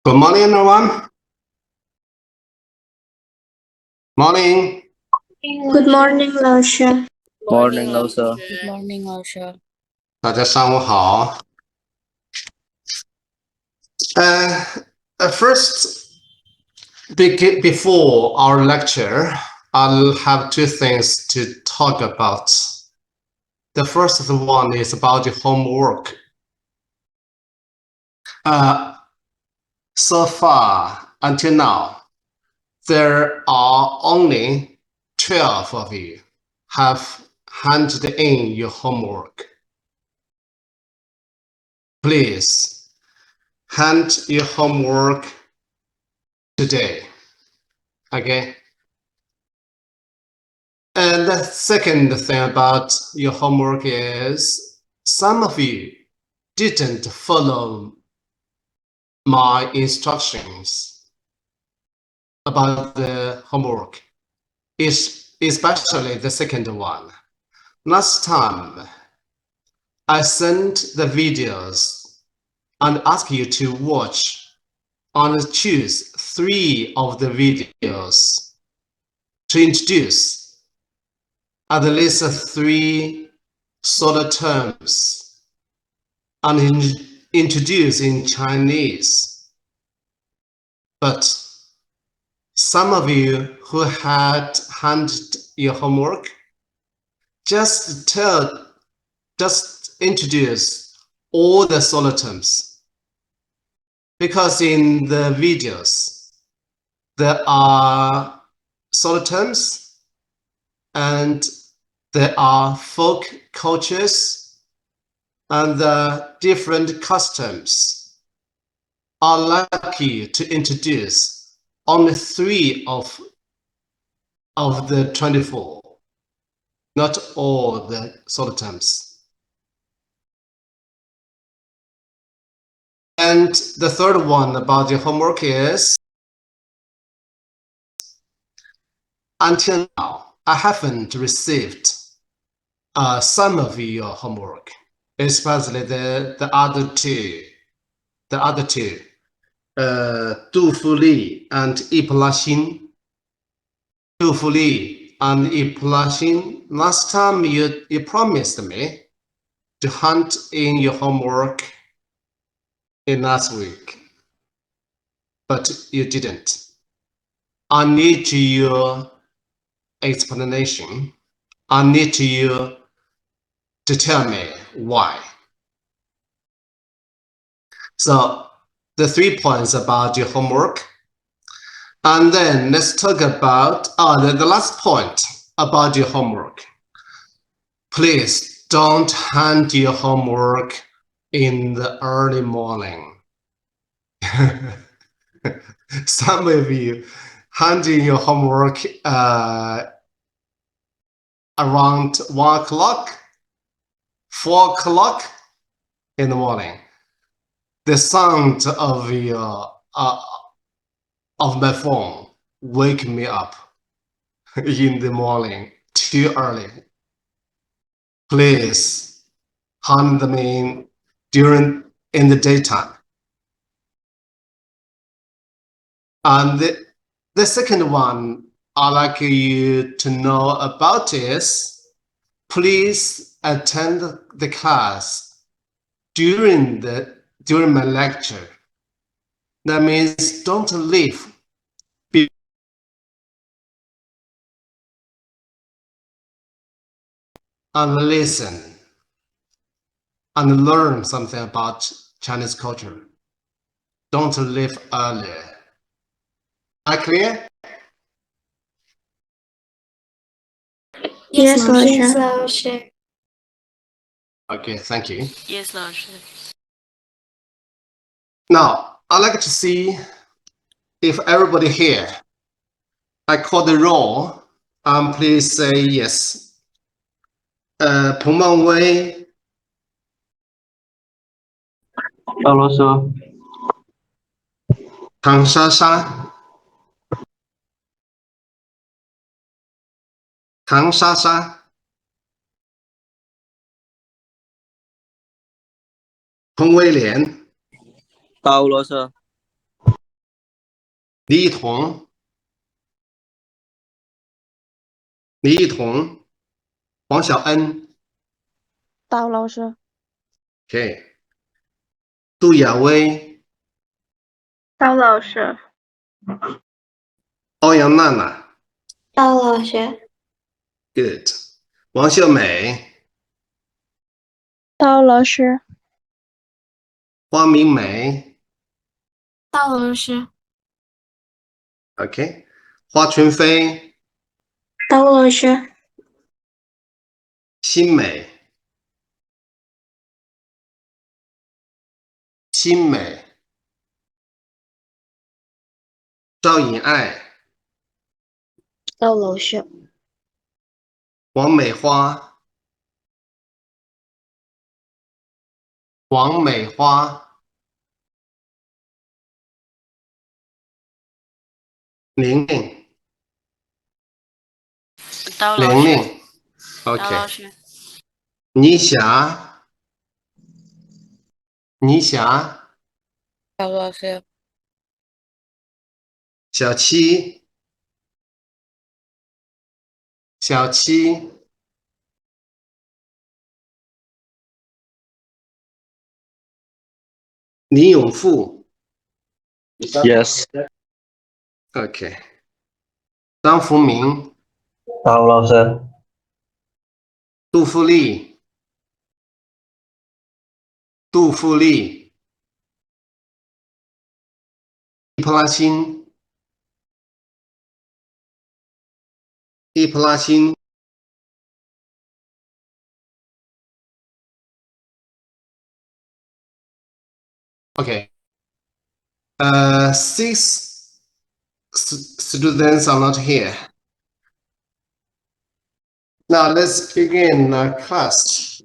Good morning, everyone. Morning. Good morning, 老师。 Morning, 老师。 Good morning, 老师。大家上午好。First, before our lecture, I'll have two things to talk about. The first one is about the homework. So far, until now, there are only 12 of you have handed in your homework. Please hand your homework today. Okay. And the second thing about your homework is some of you didn't follow my instructions about the homework, especially the second one. Last time, I sent the videos and asked you to watch and choose 3 of the videos to introduce at least 3 solo terms and introduce in Chinese. But some of you who had handed your homework just introduce all the solo terms, because in the videos there are solo terms and there are folk cultures and the different customs. I'd like you to introduce only 3 of the 24, not all the solo terms. And the third one about your homework is, until now, I haven't received some of your homework, especially the other two. Du Fu Li and Yipla Xin. Du Fu Li and Yipla Xin. Last time you promised me to hand in your homework in last week, but you didn't. I need your explanation. I need you to tell me why. So the 3 points about your homework, and then let's talk about the last point about your homework. Please don't hand your homework in the early morning. Some of you handing your homework around 1 o'clock, 4 o'clock in the morning. The sound of my phone wake me up in the morning too early. Please hand them in in the daytime. And the second one I'd like you to know about is, please attend the class during my lecture. That means don't leave and listen and learn something about Chinese culture. Don't leave early. Are you clear? Yes, 老师。 老师。 Okay, thank you. Yes, 老师。 Now, I'd like to see if everybody here, I call the roll, please say yes. 彭梦薇，赵老师。唐莎莎，唐莎莎，彭威廉，赵老师。李一桐，李一桐，黄小恩到老师， ，OK， 杜亚薇，到老师，欧阳娜娜到老师， ，Good， 王秀美，到老师，花明梅到老师， ，OK， 花春飞，到老师，新美，新美，赵颖爱，到老师，王美花，王美花，玲玲，到老师，玲玲到，OK， 老师，倪霞，倪霞，到老师，小七，小七，李永富 Yes. ，OK， 张福明，到老师。杜富丽，杜富丽，易普拉欣，易普拉欣 ，OK， 6 students are not here. Now let's begin class.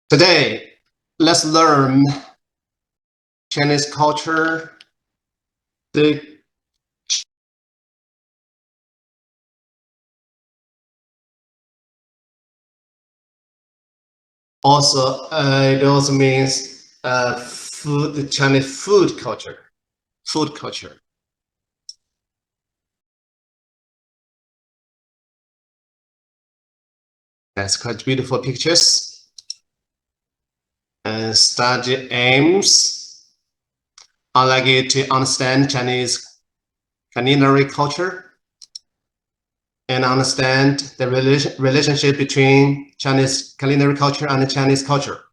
Today, let's learn Chinese culture, the also it also means food, Chinese food culture, food culture. That's quite beautiful pictures. And study aims. I'd like you to understand Chinese culinary culture and understand the relationship between Chinese culinary culture and Chinese culture.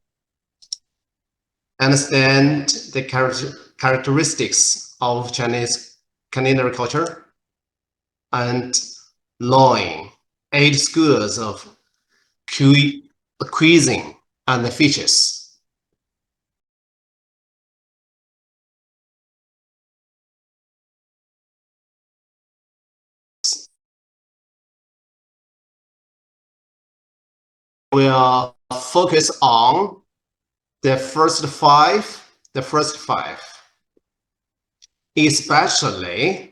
Understand the characteristics of Chinese culinary culture and learn 8 schools of cuisine and the features. We'll focus on the first five, especially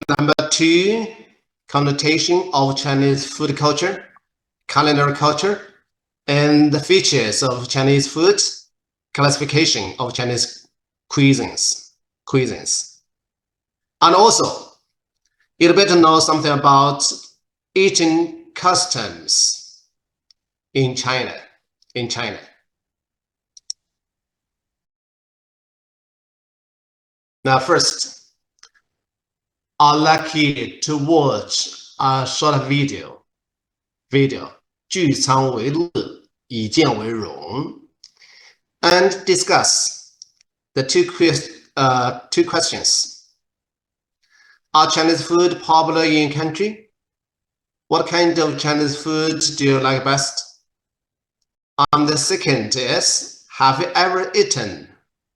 number 2, connotation of Chinese food culture, culinary culture, and the features of Chinese food, classification of Chinese cuisines. And also, you'd better know something about eating customs in China. Now, first, I'd like you to watch a short video. 聚餐为乐，以健为荣 and discuss the two questions. Are Chinese food popular in country? What kind of Chinese food do you like best? And the second is, have you ever eaten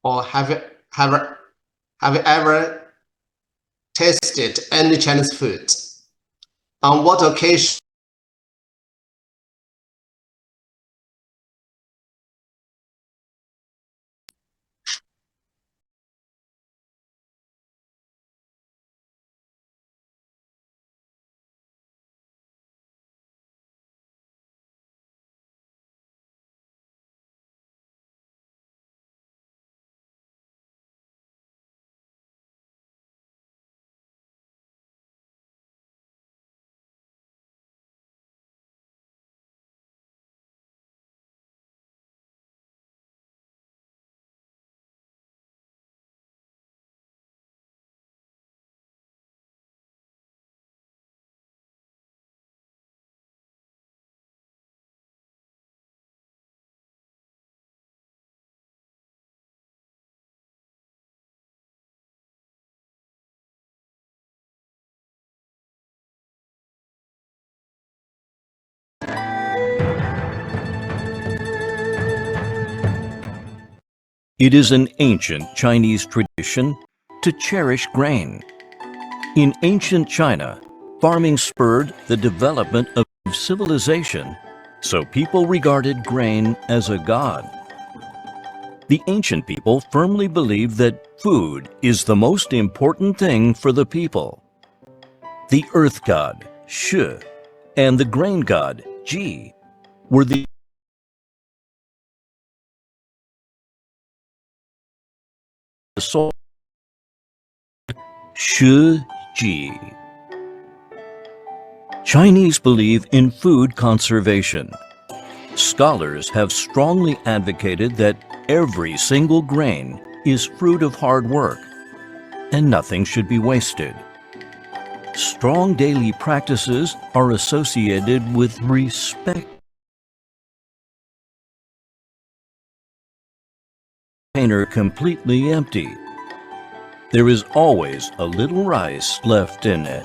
or have you ever tasted any Chinese food? On what occasion? It is an ancient Chinese tradition to cherish grain. In ancient China, farming spurred the development of civilization, so people regarded grain as a god. The ancient people firmly believed that food is the most important thing for the people. The earth god, Shi, and the grain god, Ji, were the soul Shi Ji. Chinese believe in food conservation. Scholars have strongly advocated that every single grain is fruit of hard work, and nothing should be wasted. Strong daily practices are associated with respect. Container completely empty. There is always a little rice left in it.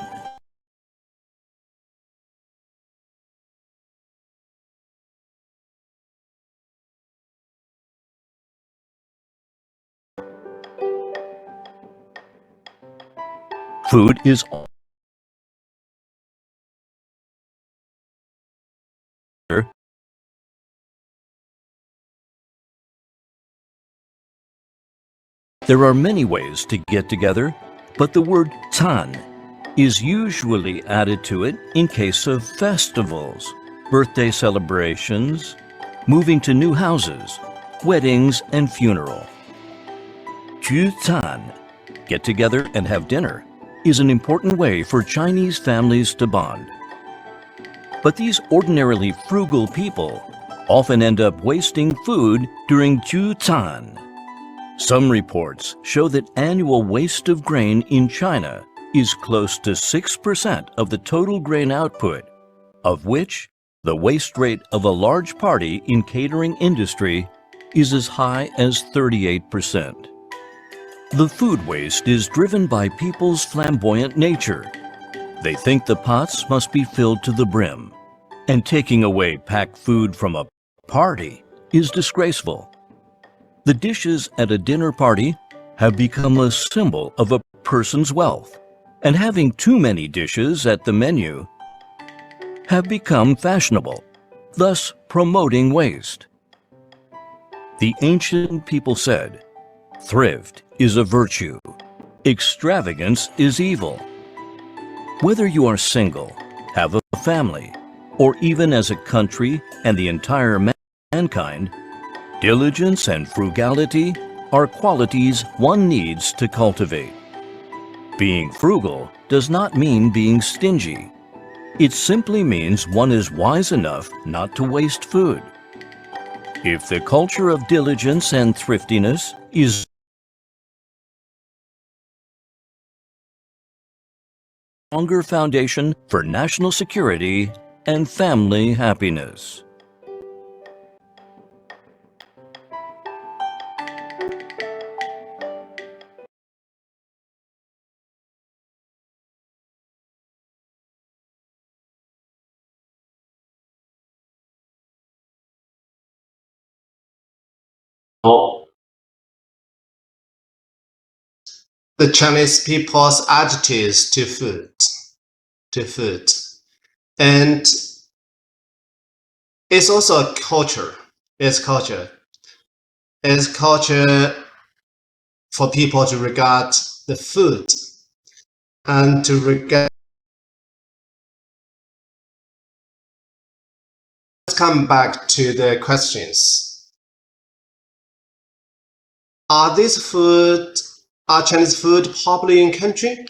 Food is There are many ways to get together, but the word tan is usually added to it in case of festivals, birthday celebrations, moving to new houses, weddings, and funeral. Ju tan, get together and have dinner, is an important way for Chinese families to bond. But these ordinarily frugal people often end up wasting food during Ju tan. Some reports show that annual waste of grain in China is close to 6% of the total grain output, of which the waste rate of a large party in catering industry is as high as 38%. The food waste is driven by people's flamboyant nature. They think the pots must be filled to the brim, and taking away packed food from a party is disgraceful. The dishes at a dinner party have become a symbol of a person's wealth, and having too many dishes at the menu have become fashionable, thus promoting waste. The ancient people said, "Thrift is a virtue, extravagance is evil." Whether you are single, have a family, or even as a country and the entire mankind, diligence and frugality are qualities one needs to cultivate. Being frugal does not mean being stingy. It simply means one is wise enough not to waste food. If the culture of diligence and thriftiness is a stronger foundation for national security and family happiness. the Chinese people's attitudes to food, and it's also a culture. It's culture for people to regard the food and to regard. Let's come back to the questions. Are Chinese food popular in country?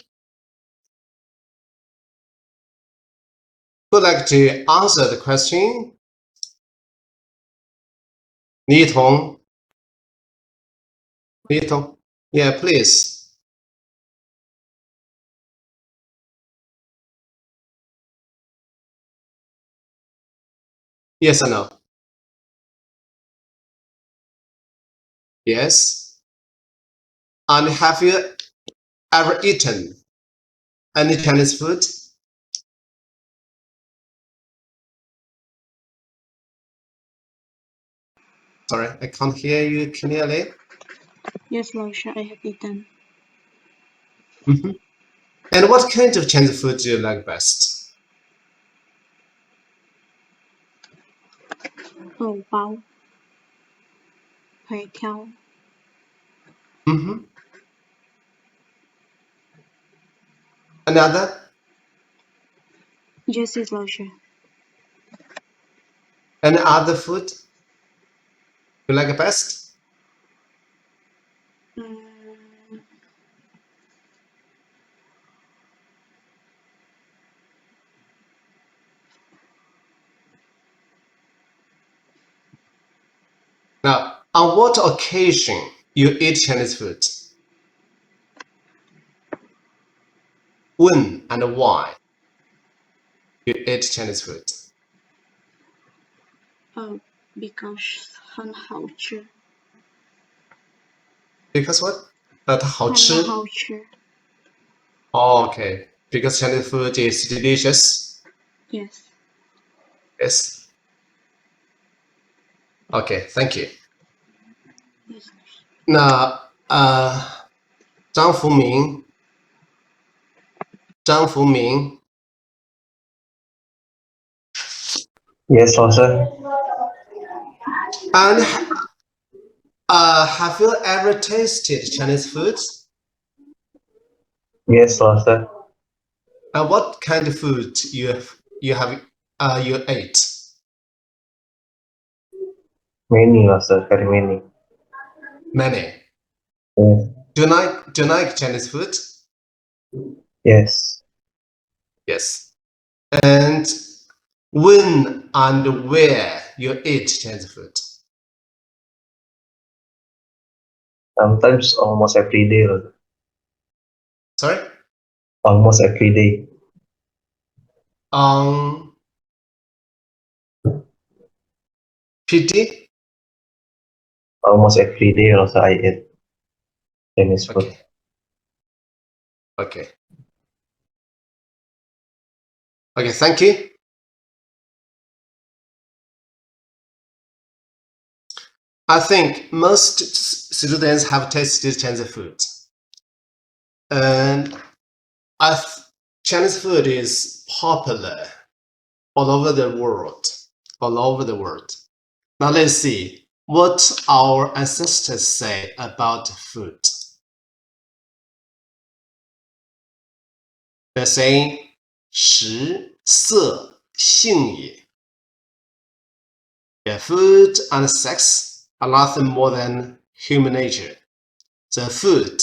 Would like to answer the question? Li Tong. Yeah, please. Yes or no? Yes. And have you ever eaten any Chinese food? Sorry, I can't hear you clearly. Yes, 老师, I have eaten. And what kind of Chinese food do you like best? 豆包, 粿条. Another? Yes, 老师. Any other food you like best? Now, on what occasion you eat Chinese food? When and why you eat Chinese food? Because 很好吃. Because what? 它好吃. 很好吃. Oh, okay. Because Chinese food is delicious. Yes. Yes. Okay, thank you. Yes. 那张福明 Yes, 老师。 and have you ever tasted Chinese food? Yes, 老师。 And what kind of food you ate? Many, 老师 very many. Many. Yes. Do you like Chinese food? Yes. Yes. And when and where you eat Chinese food? Sometimes almost every day, 老师. Sorry? Almost every day. On PT? Almost every day, 老师 I eat Chinese food. Okay. Okay. Okay, thank you. I think most students have tasted Chinese food. And Chinese food is popular all over the world. Now let's see what our ancestors say about food. They're saying 食色性也. Yeah, food and sex are nothing more than human nature. The food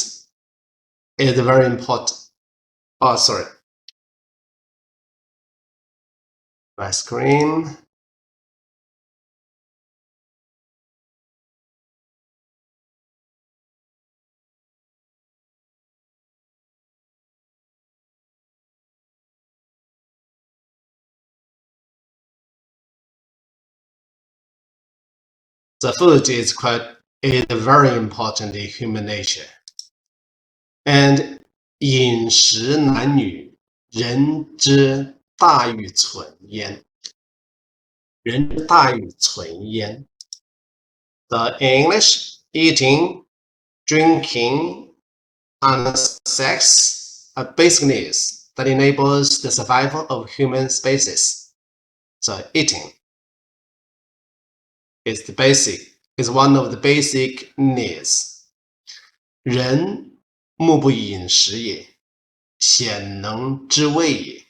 is very important. Oh, sorry. My screen. The food is very important in human nature. And 饮食男女，人之大欲存焉。人之大欲存焉。The English, eating, drinking, and sex are basic needs that enables the survival of human species. So eating is one of the basic needs. 人目不饮食也，鲜能知味也。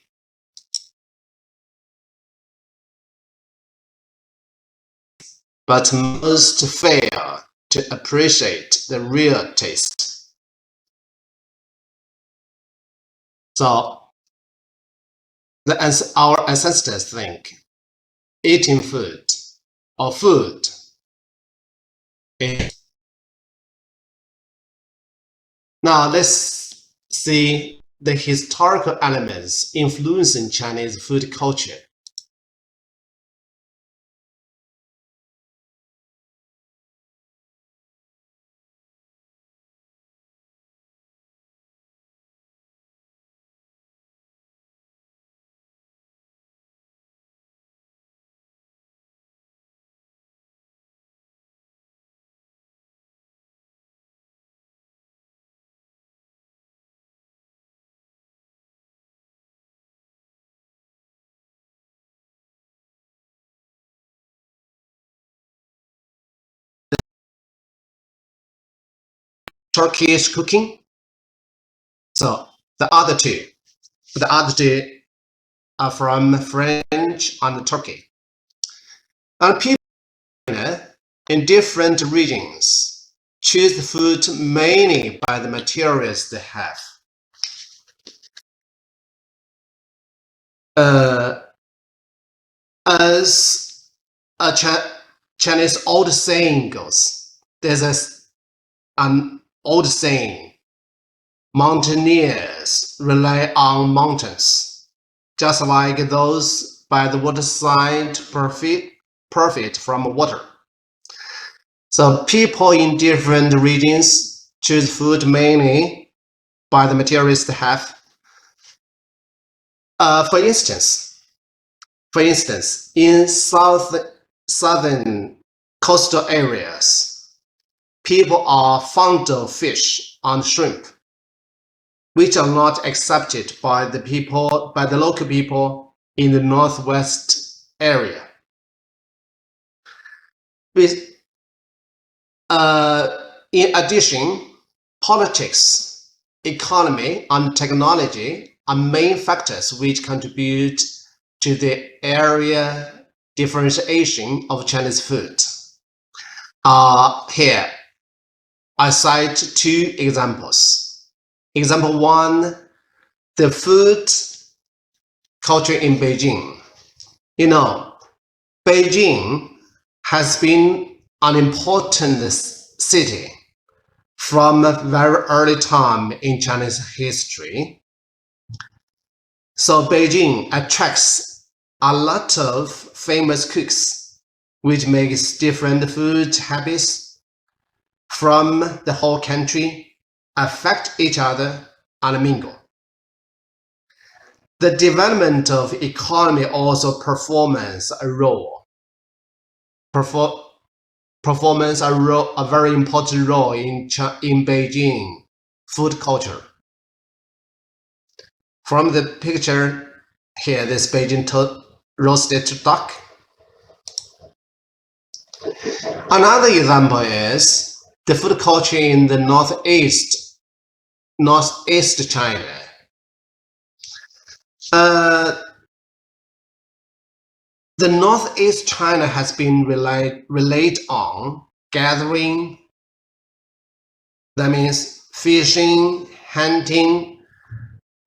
But most fail to appreciate the real taste. So, our ancestors think eating food or food is. Now let's see the historical elements influencing Chinese food culture. Turkish cooking. So the other two are from French and Turkey. And people in different regions choose the food mainly by the materials they have. As a Chinese old saying goes, there's an old saying, mountaineers rely on mountains, just like those by the waterside profit from water. So people in different regions choose food mainly by the materials they have. For instance, in southern coastal areas, people are fond of fish and shrimp, which are not accepted by the local people in the northwest area. In addition, politics, economy, and technology are main factors which contribute to the area differentiation of Chinese food. Here, I cite two examples. Example one, the food culture in Beijing. You know, Beijing has been an important city from a very early time in Chinese history. So Beijing attracts a lot of famous cooks, which makes different food habits from the whole country affect each other and mingle. The development of economy also performs a very important role in Beijing food culture. From the picture here, this Beijing roasted duck. Another example is the food culture in the northeast China. The northeast China has been relied on gathering, that means fishing, hunting,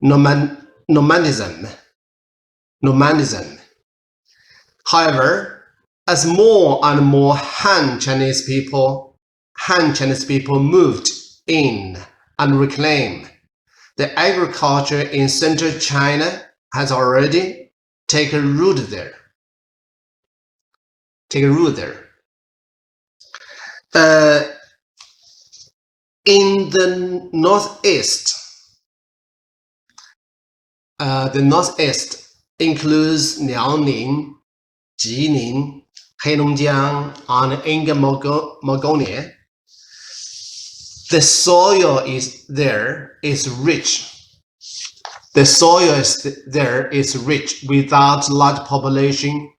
nomadism. However, as more and more Han Chinese people moved in and reclaimed, the agriculture in central China has already taken root there. In the northeast, includes Liaoning, Jilin, Heilongjiang, and Inner Mongolia. the soil is rich. The soil is rich without large population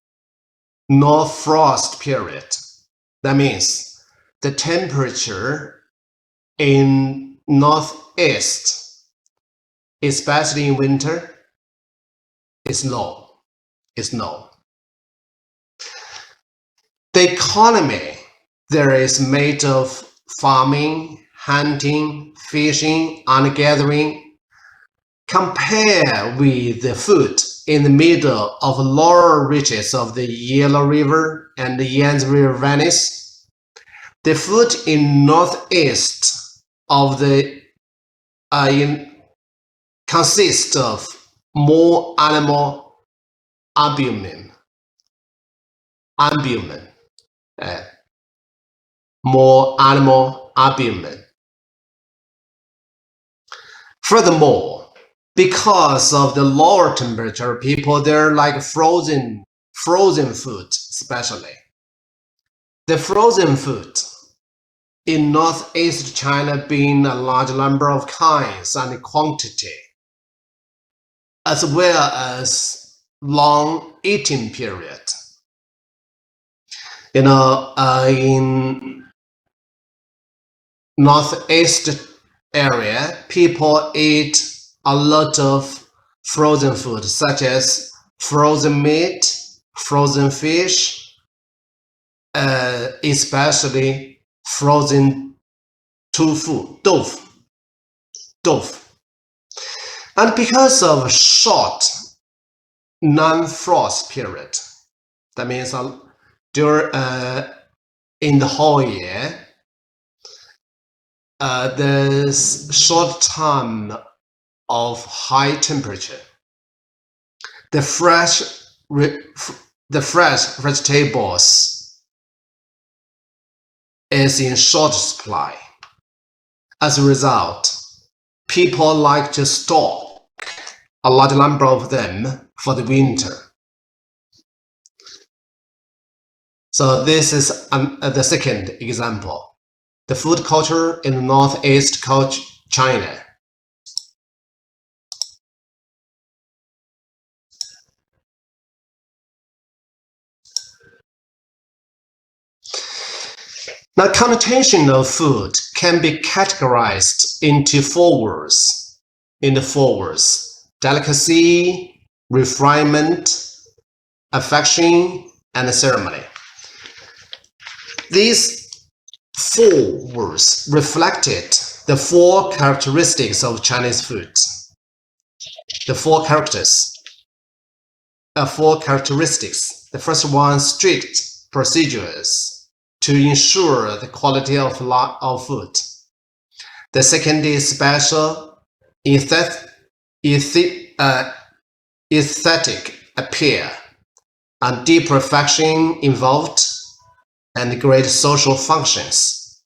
nor frost period. That means the temperature in northeast, especially in winter, is low. The economy there is made of farming, hunting, fishing, and gathering. Compare with the food in the middle of lower reaches of the Yellow River and the Yangtze River valleys. The food in northeast of the consists of more animal albumin, more animal albumin. Furthermore, because of the lower temperature, people there like frozen food, especially. The frozen food in northeast China being a large number of kinds and quantity, as well as long eating period. In northeast area, people eat a lot of frozen food, such as frozen meat, frozen fish, especially frozen tofu. And because of short non-frost period, that means in the whole year, there's short time of high temperature. The fresh vegetables is in short supply. As a result, people like to store a large number of them for the winter. So this is the second example. The food culture in northeast China. Now, connotation of food can be categorized into four words. Delicacy, refinement, affection, and ceremony. These four words reflected the four characteristics of Chinese food. The four characteristics. The first one, strict procedures to ensure the quality of food. The second is special aesthetic appeal and deep affection involved and great social functions.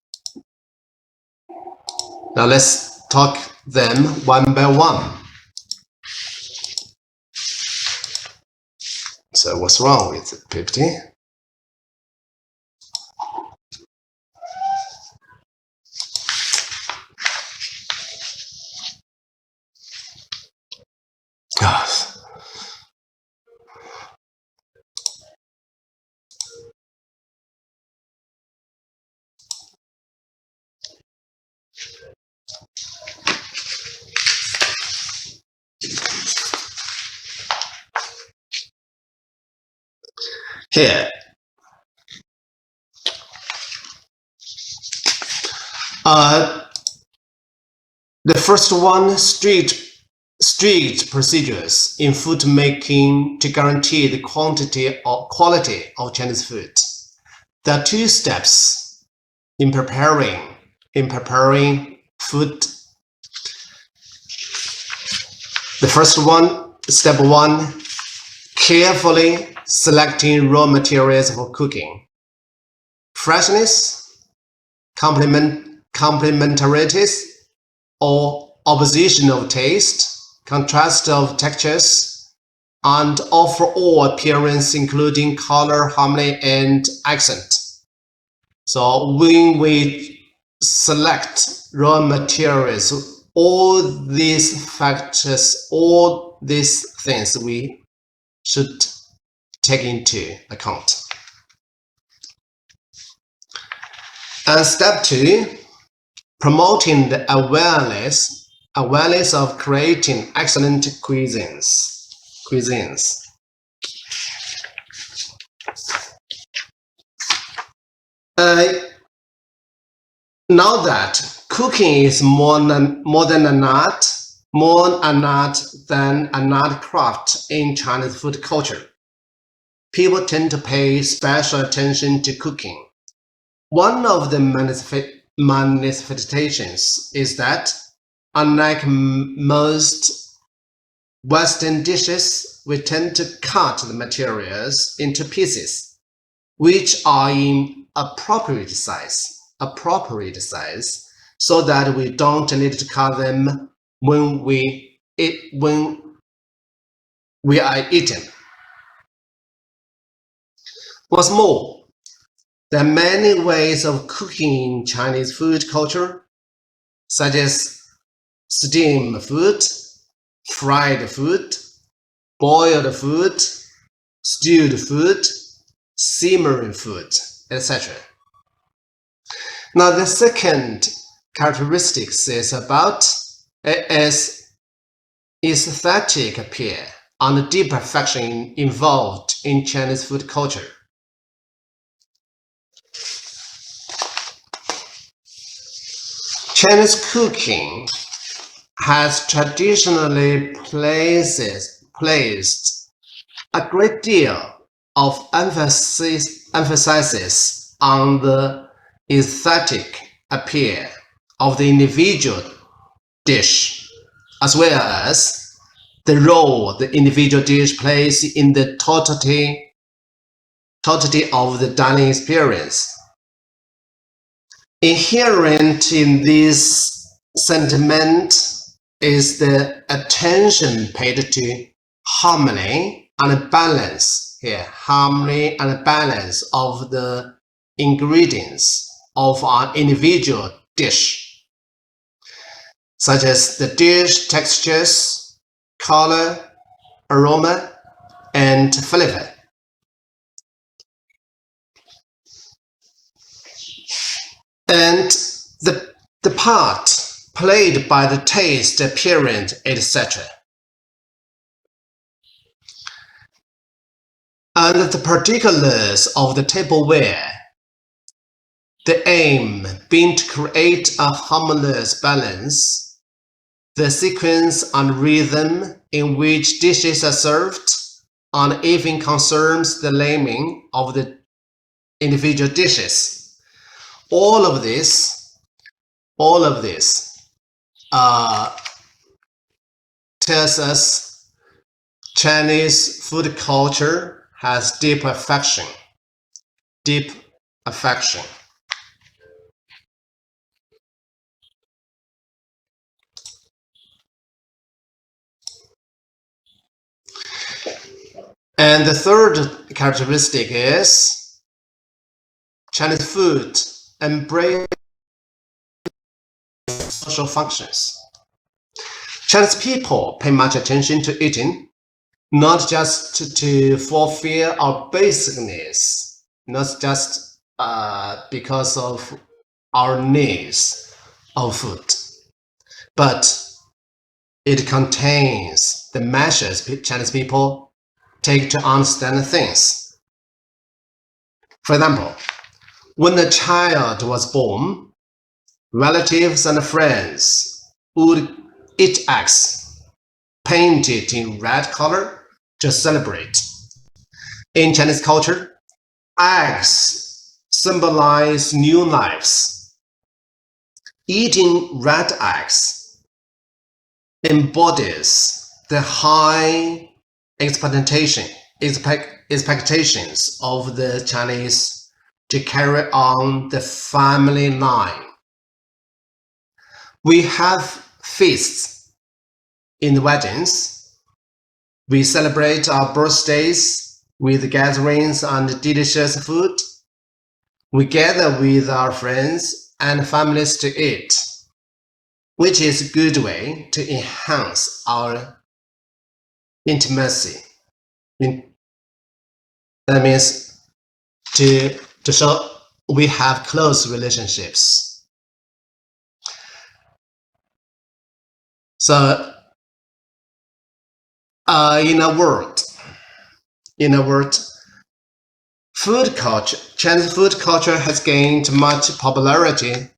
Now let's talk them one by one. So what's wrong with 50? Here, the first one, strict procedures in food making to guarantee the quantity or quality of Chinese food. There are two steps in preparing food. The first one, step one, carefully selecting raw materials for cooking. Freshness, complementarities, or opposition of taste, contrast of textures, and overall appearance, including color, harmony, and accent. So when we select raw materials, all these factors, all these things we should take into account. And step 2, promoting the awareness of creating excellent cuisines. Now that cooking is more than an art, than an art craft in Chinese food culture, people tend to pay special attention to cooking. One of the manifestations is that, unlike most Western dishes, we tend to cut the materials into pieces, which are in appropriate size, so that we don't need to cut them when we are eating. What's more, there are many ways of cooking in Chinese food culture, such as steamed food, fried food, boiled food, stewed food, simmering food, etc. Now, the second characteristic is about aesthetic appeal and the deep affection involved in Chinese food culture. Chinese cooking has traditionally placed a great deal of emphasis on the aesthetic appeal of the individual dish, as well as the role the individual dish plays in the totality of the dining experience. Inherent in this sentiment is the attention paid to harmony and balance of the ingredients of an individual dish, such as the dish textures, color, aroma, and flavor. And the part played by the taste, appearance, etc. And the particulars of the tableware, the aim being to create a harmonious balance, the sequence and rhythm in which dishes are served, and even concerns the naming of the individual dishes. All of this tells us Chinese food culture has deep affection. And the third characteristic is Chinese food embraces social functions. Chinese people pay much attention to eating, not just to fulfill our basic needs, not just because of our needs of food, but it contains the measures Chinese people take to understand things. For example, when a child was born, relatives and friends would eat eggs painted in red color to celebrate. In Chinese culture, eggs symbolize new lives. Eating red eggs embodies the high expectations of the Chinese to carry on the family line. We have feasts in the weddings. We celebrate our birthdays with gatherings and delicious food. We gather with our friends and families to eat. which is a good way to enhance our intimacy. That means to show we have close relationships. So in a word, food culture, Chinese food culture has gained much popularity.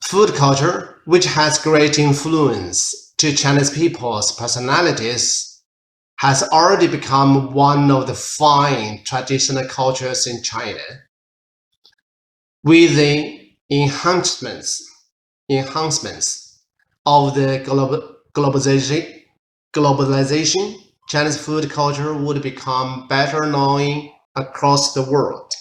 Food culture, which has great influence to Chinese people's personalities, has already become one of the fine traditional cultures in China. With the enhancements of the globalization, Chinese food culture would become better known across the world.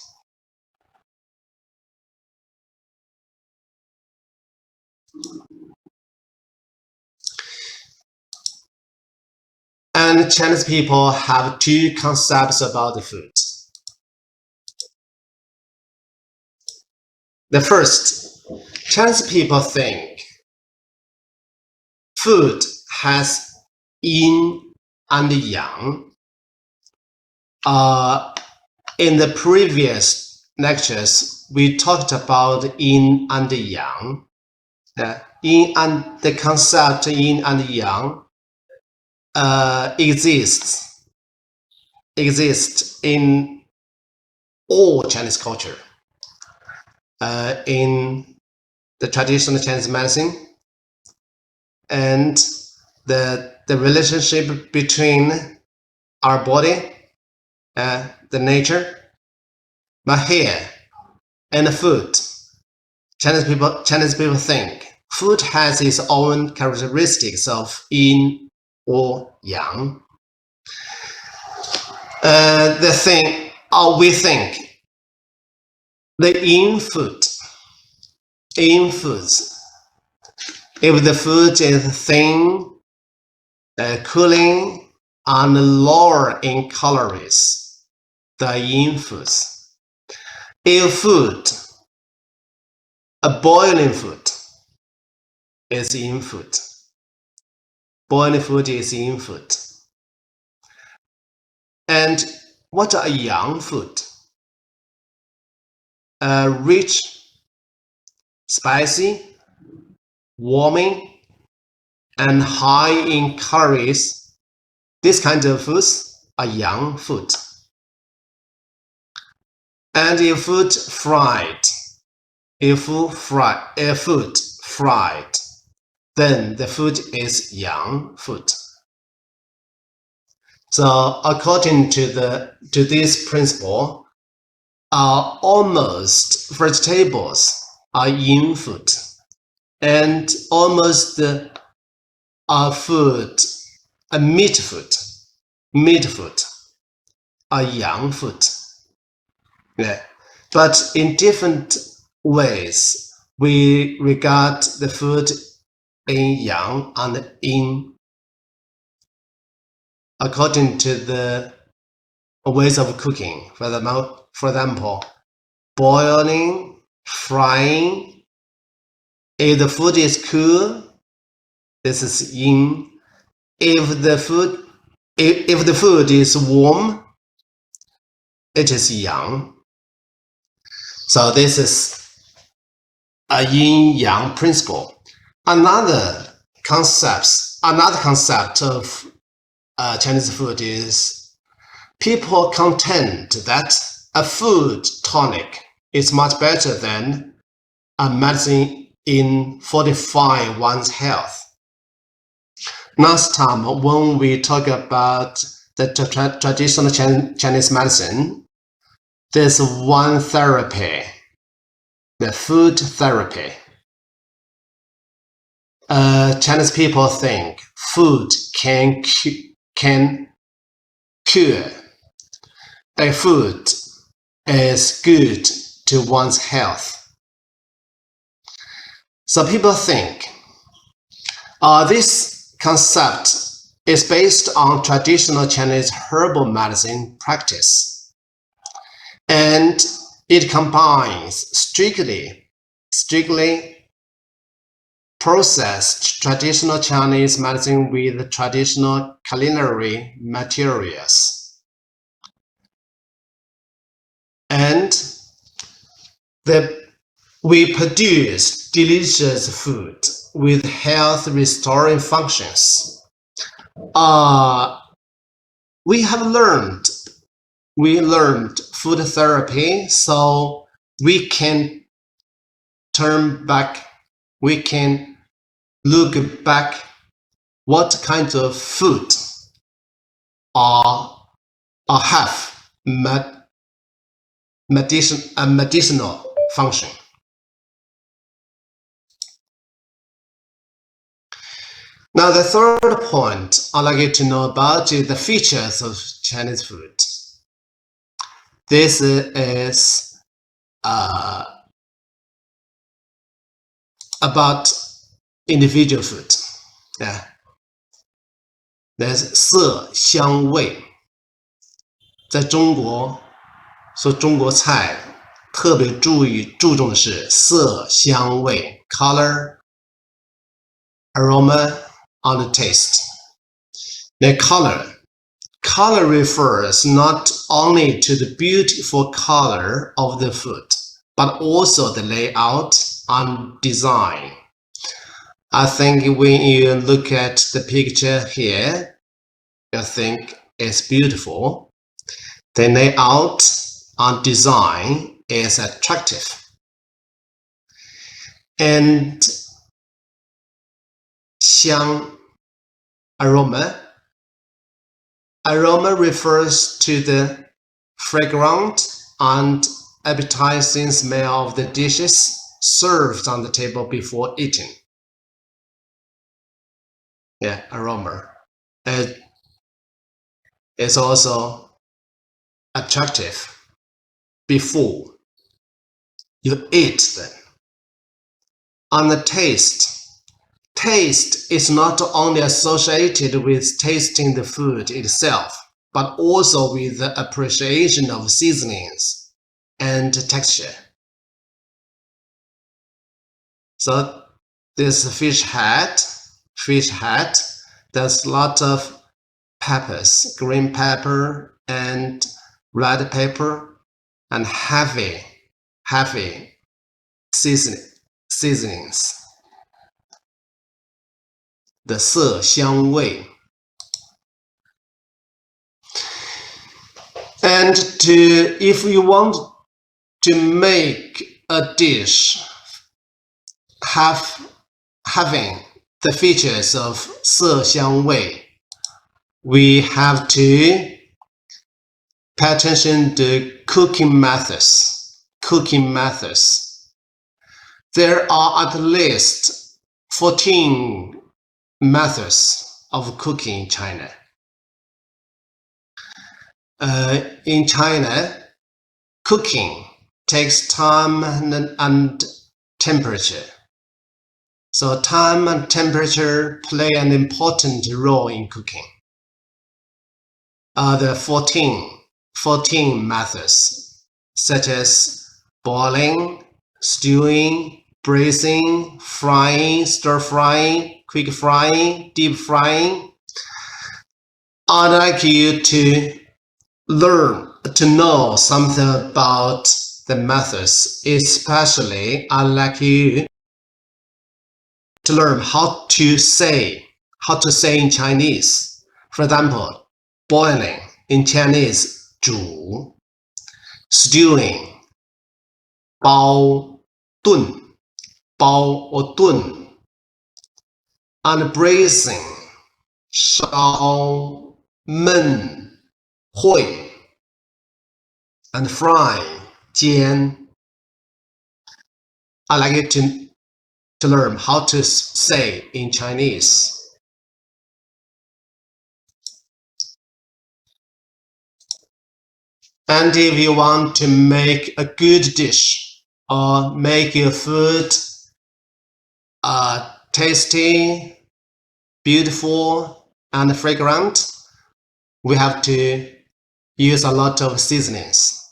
And Chinese people have two concepts about the food. The first, Chinese people think food has yin and yang. In the previous lectures, we talked about yin and yang. The concept yin and yang exists in all Chinese culture. In the traditional Chinese medicine, and the relationship between our body, the nature, but here in the food, Chinese people think food has its own characteristics of yin or yang. We think the yin foods, if the food is thin, cooling, and lower in calories, the yin foods. If a boiling food is yin food. Boiling food is yin food. And what are yang food? Rich, spicy, warming, and high in calories. This kind of foods are yang food. And if food fried, then the food is yang food. So according to this principle, almost vegetables are yin food, and almost meat food are yang food. Yeah. But in different ways, we regard the food in yang and yin according to the ways of cooking. For example, boiling, frying. If the food is cool, this is yin. If the food is warm, it is yang. So this is a yin-yang principle. Another concept of Chinese food is people contend that a food tonic is much better than a medicine in fortifying one's health. Last time, when we talk about the traditional Chinese medicine, there's one therapy, the food therapy. Chinese people think food can cure. A food is good to one's health. So people think this concept is based on traditional Chinese herbal medicine practice, and it combines strictly processed traditional Chinese medicine with traditional culinary materials. And we produce delicious food with health restoring functions. We learned food therapy, so we can look back what kind of food have medicinal function. Now, the third point I'd like you to know about is the features of Chinese food. This is about individual food. Yeah. There's 色香味。在中国说中国菜特别注重的是色香味 color, aroma, and taste. The color refers not only to the beautiful color of the food, but also the layout and design. I think when you look at the picture here, you think it's beautiful. The layout and design is attractive. And 香 aroma refers to the fragrant and appetizing smell of the dishes served on the table before eating. Yeah, aroma. It's also attractive before you eat them. And the taste is not only associated with tasting the food itself, but also with the appreciation of seasonings and texture. So this fish head, there's a lot of peppers, green pepper and red pepper, and heavy seasonings. The 色香味. And if you want to make a dish having the features of 色香味, we have to pay attention to cooking methods. There are at least 14 methods of cooking in China. In China, cooking takes time and temperature. So time and temperature play an important role in cooking. There are 14 methods, such as boiling, stewing, braising, frying, stir frying, quick frying, deep frying. I'd like you to know something about the methods. Especially, I'd like you to learn how to say in Chinese. For example, boiling in Chinese, 煮. Stewing, 煲, 炖 or 炖. And braising, 烧, 焖, 烩. And frying, 煎. I'd like you to learn how to say in Chinese. And if you want to make a good dish or make your food tasty, beautiful, and fragrant, we have to use a lot of seasonings.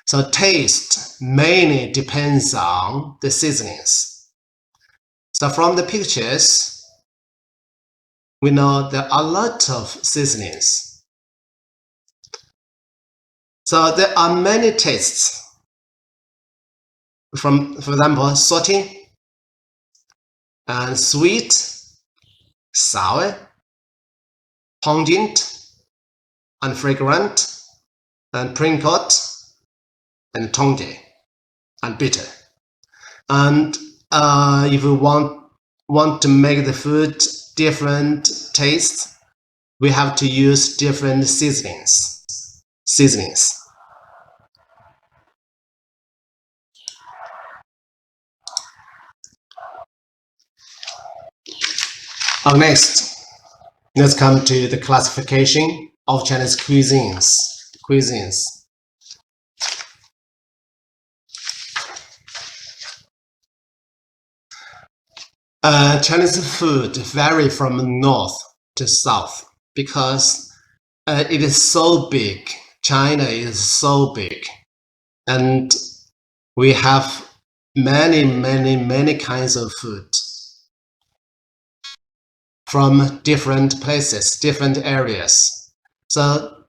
So taste mainly depends on the seasonings. So from the pictures, we know there are a lot of seasonings. So there are many tastes. For example, salty and sweet, sour, pungent, and fragrant, and pringled, and tangy, and bitter. And if we want to make the food different tastes, we have to use different seasonings. Next, let's come to the classification of Chinese cuisines. Chinese food vary from north to south because it is so big. China is so big, and we have many kinds of food from different places, different areas. So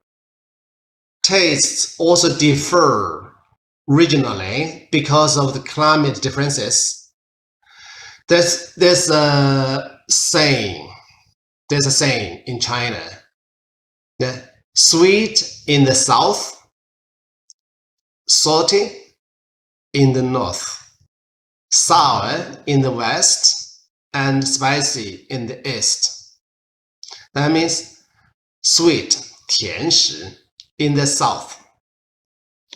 tastes also differ regionally because of the climate differences. There's a saying in China. Sweet in the south, salty in the north, sour in the west, and spicy in the east. That means sweet 甜食 in the south.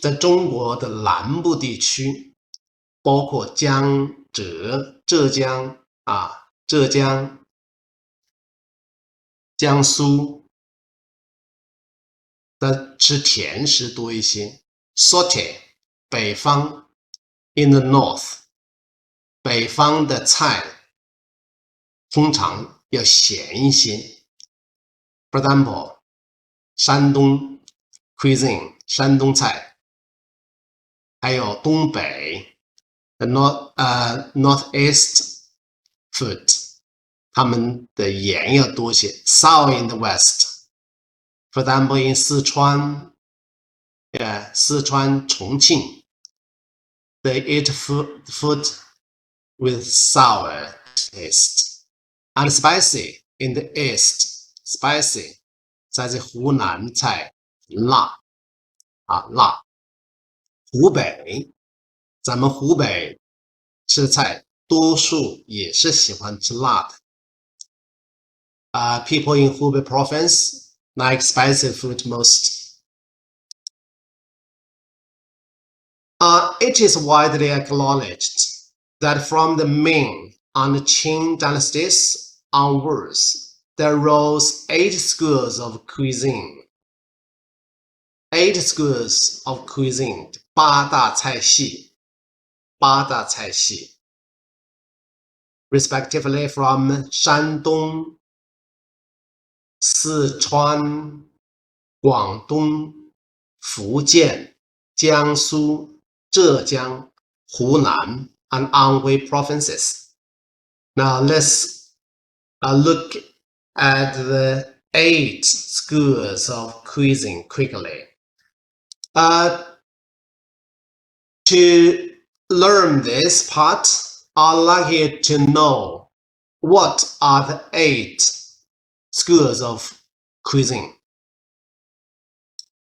在中国的南部地区，包括江浙江、江苏的吃甜食多一些。Salty 北方 in the north， 北方的菜通常要咸一些。For example， 山东 cuisine 山东菜，还有东北的northeast food， 他们的盐要多些。Sour in the west， for example in 四川，四川重庆 ，they eat food with sour taste and spicy in the east. Spicy 在这湖南菜辣辣。湖北，咱们湖北吃菜多数也是喜欢吃辣的。People in Hubei province like spicy food most. It is widely acknowledged that from the Ming and Qing dynasties onwards, there rose 8 schools of cuisine. 8 schools of cuisine, 八大菜系 respectively from 山东、四川、广东、福建、江苏、浙江、湖南 and Anhui provinces. Now let's look at the 8 schools of cuisine quickly. To learn this part, I'd like you to know what are the 8 schools of cuisine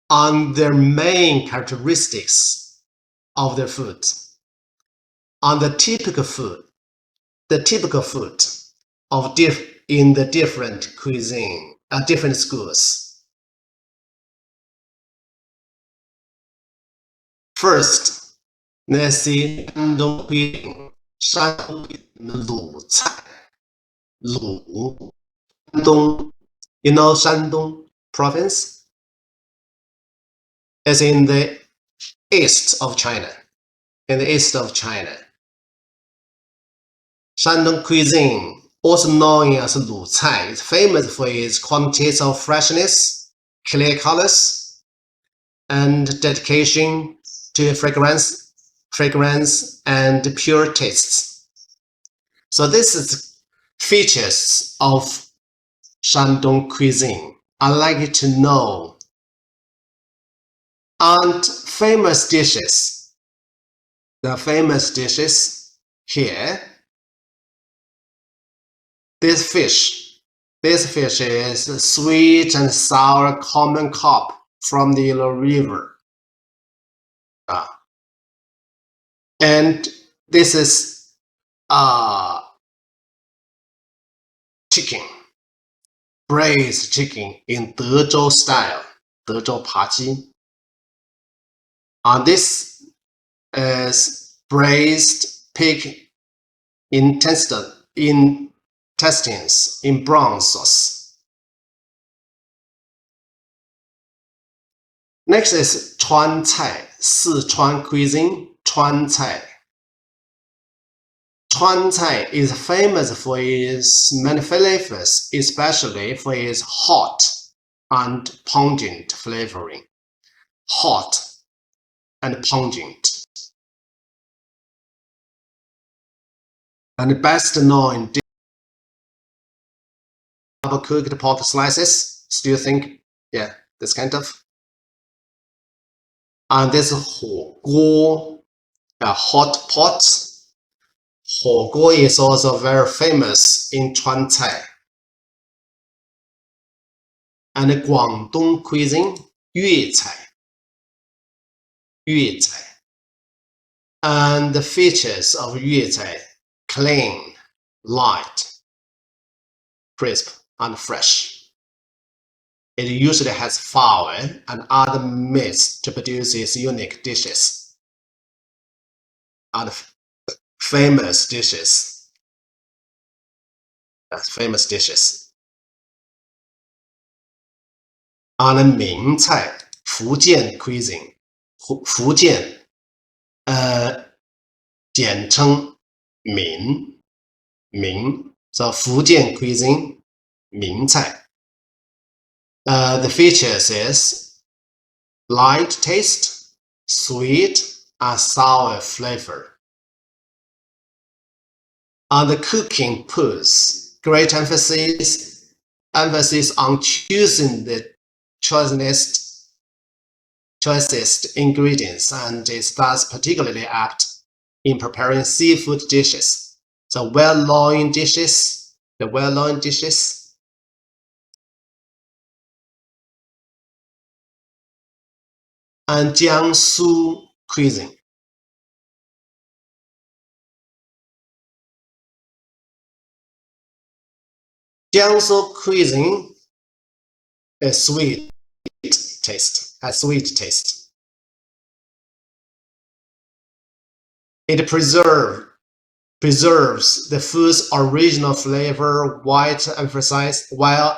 and their main characteristics of their food, and the typical food of in the different cuisine, different schools. First, let's see 山东 cuisine. 山东鲁菜，山东 ，you know 山东 province is in the east of China. Shandong cuisine, also known as 鲁菜, is famous for its qualities of freshness, clear colors, and dedication to fragrance and pure tastes. So this is features of Shandong cuisine. I'd like you to know. And famous dishes. The famous dishes here. This fish is sweet and sour common carp from the Yellow River. And this is chicken, braised chicken in Dezhou style, Dezhou paji. And this is braised pig intestines in brown sauce. Next is Chuan Cai, Sichuan cuisine, Chuan Cai. Chuan Cai is famous for its many flavors, especially for its hot and pungent flavoring. Hot and pungent. And best known double cooked pork slices. Still think, yeah, this kind of. And this 火锅, a hot pot. 火锅 is also very famous in Chuan Cai. And Guangdong cuisine, 粤菜. And the features of 粤菜, clean, light, crisp, and fresh. It usually has flour and other meats to produce its unique dishes. And famous dishes. Famous dishes. And 名菜, Fujian cuisine. 福建 简称闽 so 福建 cuisine 闽菜 the features is light taste, sweet and sour flavor. And the cooking puts great emphasis on choosing the choicest ingredients, and is thus particularly apt in preparing seafood dishes. So the well-known dishes. And Jiangsu cuisine. Jiangsu cuisine is sweet taste, has sweet taste. It preserves the food's original flavor while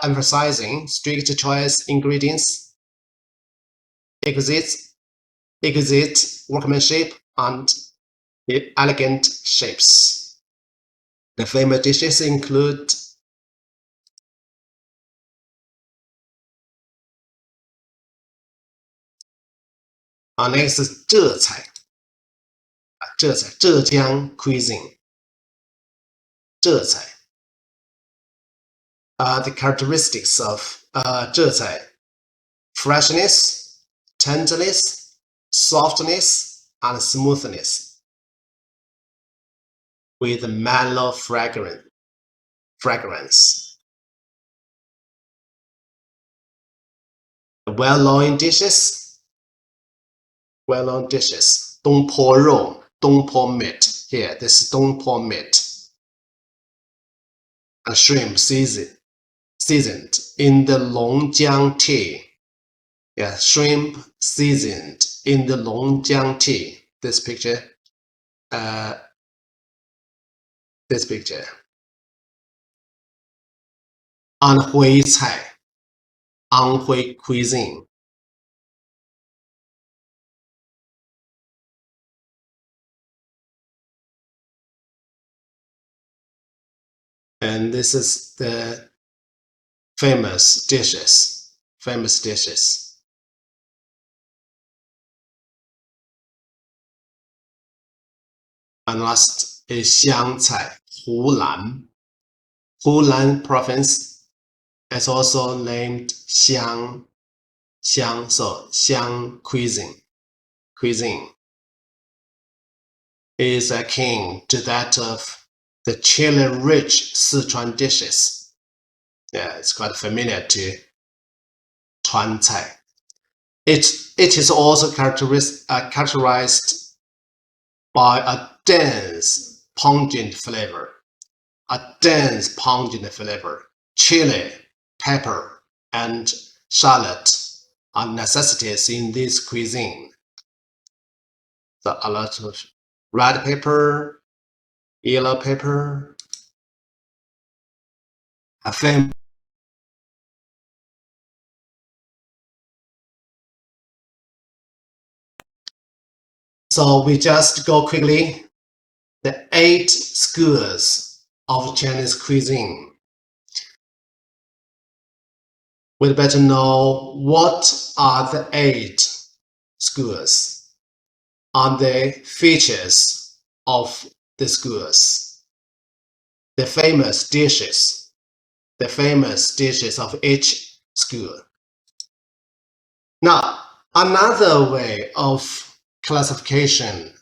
emphasizing strict choice ingredients, exquisite workmanship, and elegant shapes. The famous dishes include next is 浙菜 Zhejiang cuisine. 浙菜 the characteristics of 浙菜 freshness, tenderness, softness, and smoothness, with mellow fragrance. The well-known dishes. 东坡肉 Dongpo meat. Here, this is Dongpo meat. And shrimp seasoned in the Longjiang tea. Yeah, shrimp seasoned in the Longjiang tea. This picture. Anhui Cai, Anhui cuisine. And this is the famous dishes. And last is 湘菜, Hunan. Hunan province is also named Xiang, so Xiang cuisine is akin to that of the chili-rich Sichuan dishes. Yeah, it's quite familiar to Tuan Cai. It is also characterized by a dense, pungent flavor. Chili, pepper, and shallot are necessities in this cuisine. So a lot of red pepper, yellow pepper, a thin. So we just go quickly. The 8 schools of Chinese cuisine. We'd better know what are the 8 schools and the features of the schools, the famous dishes of each school. Now, another way of classification,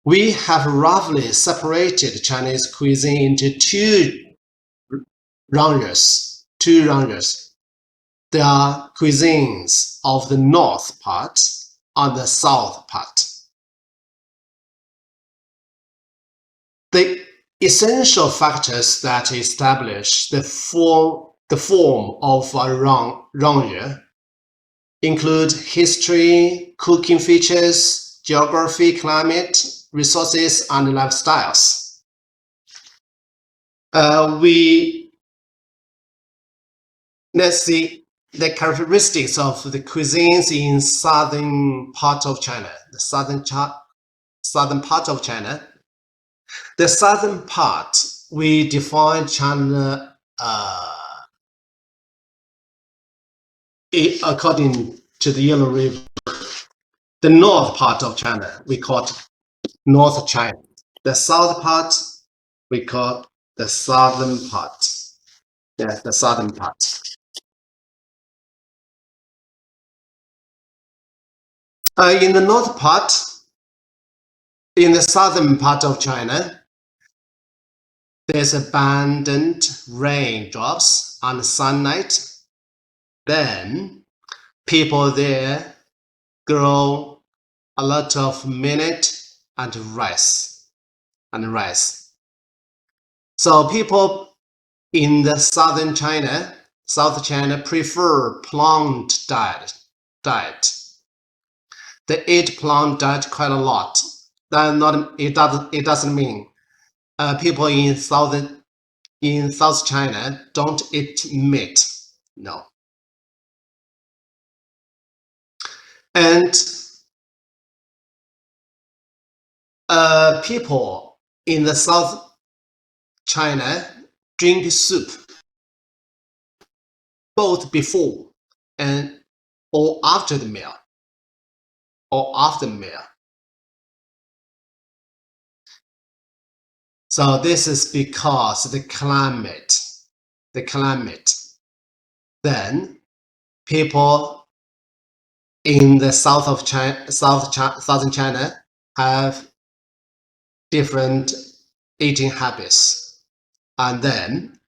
we have roughly separated Chinese cuisine into two genres. There are cuisines of the north part and the south part. The essential factors that establish the form of a genre include history, cooking features, geography, climate, resources, and lifestyles. Let's see the characteristics of the cuisines in southern part of China. The southern part of China. The southern part, we define China according to the Yellow River. The north part of China, we call it North China. The south part, we call the southern part. Yeah, the southern part. In the north part, in the southern part of China, there's abundant raindrops and sunlight. Then people there grow a lot of millet and rice. So people in the South China prefer plant diet. They eat plant diet quite a lot. It doesn't mean people in South China don't eat meat. No. And people in the South China drink soup both before and or after the meal. So this is because the climate. Then people in the southern China have different eating habits, and then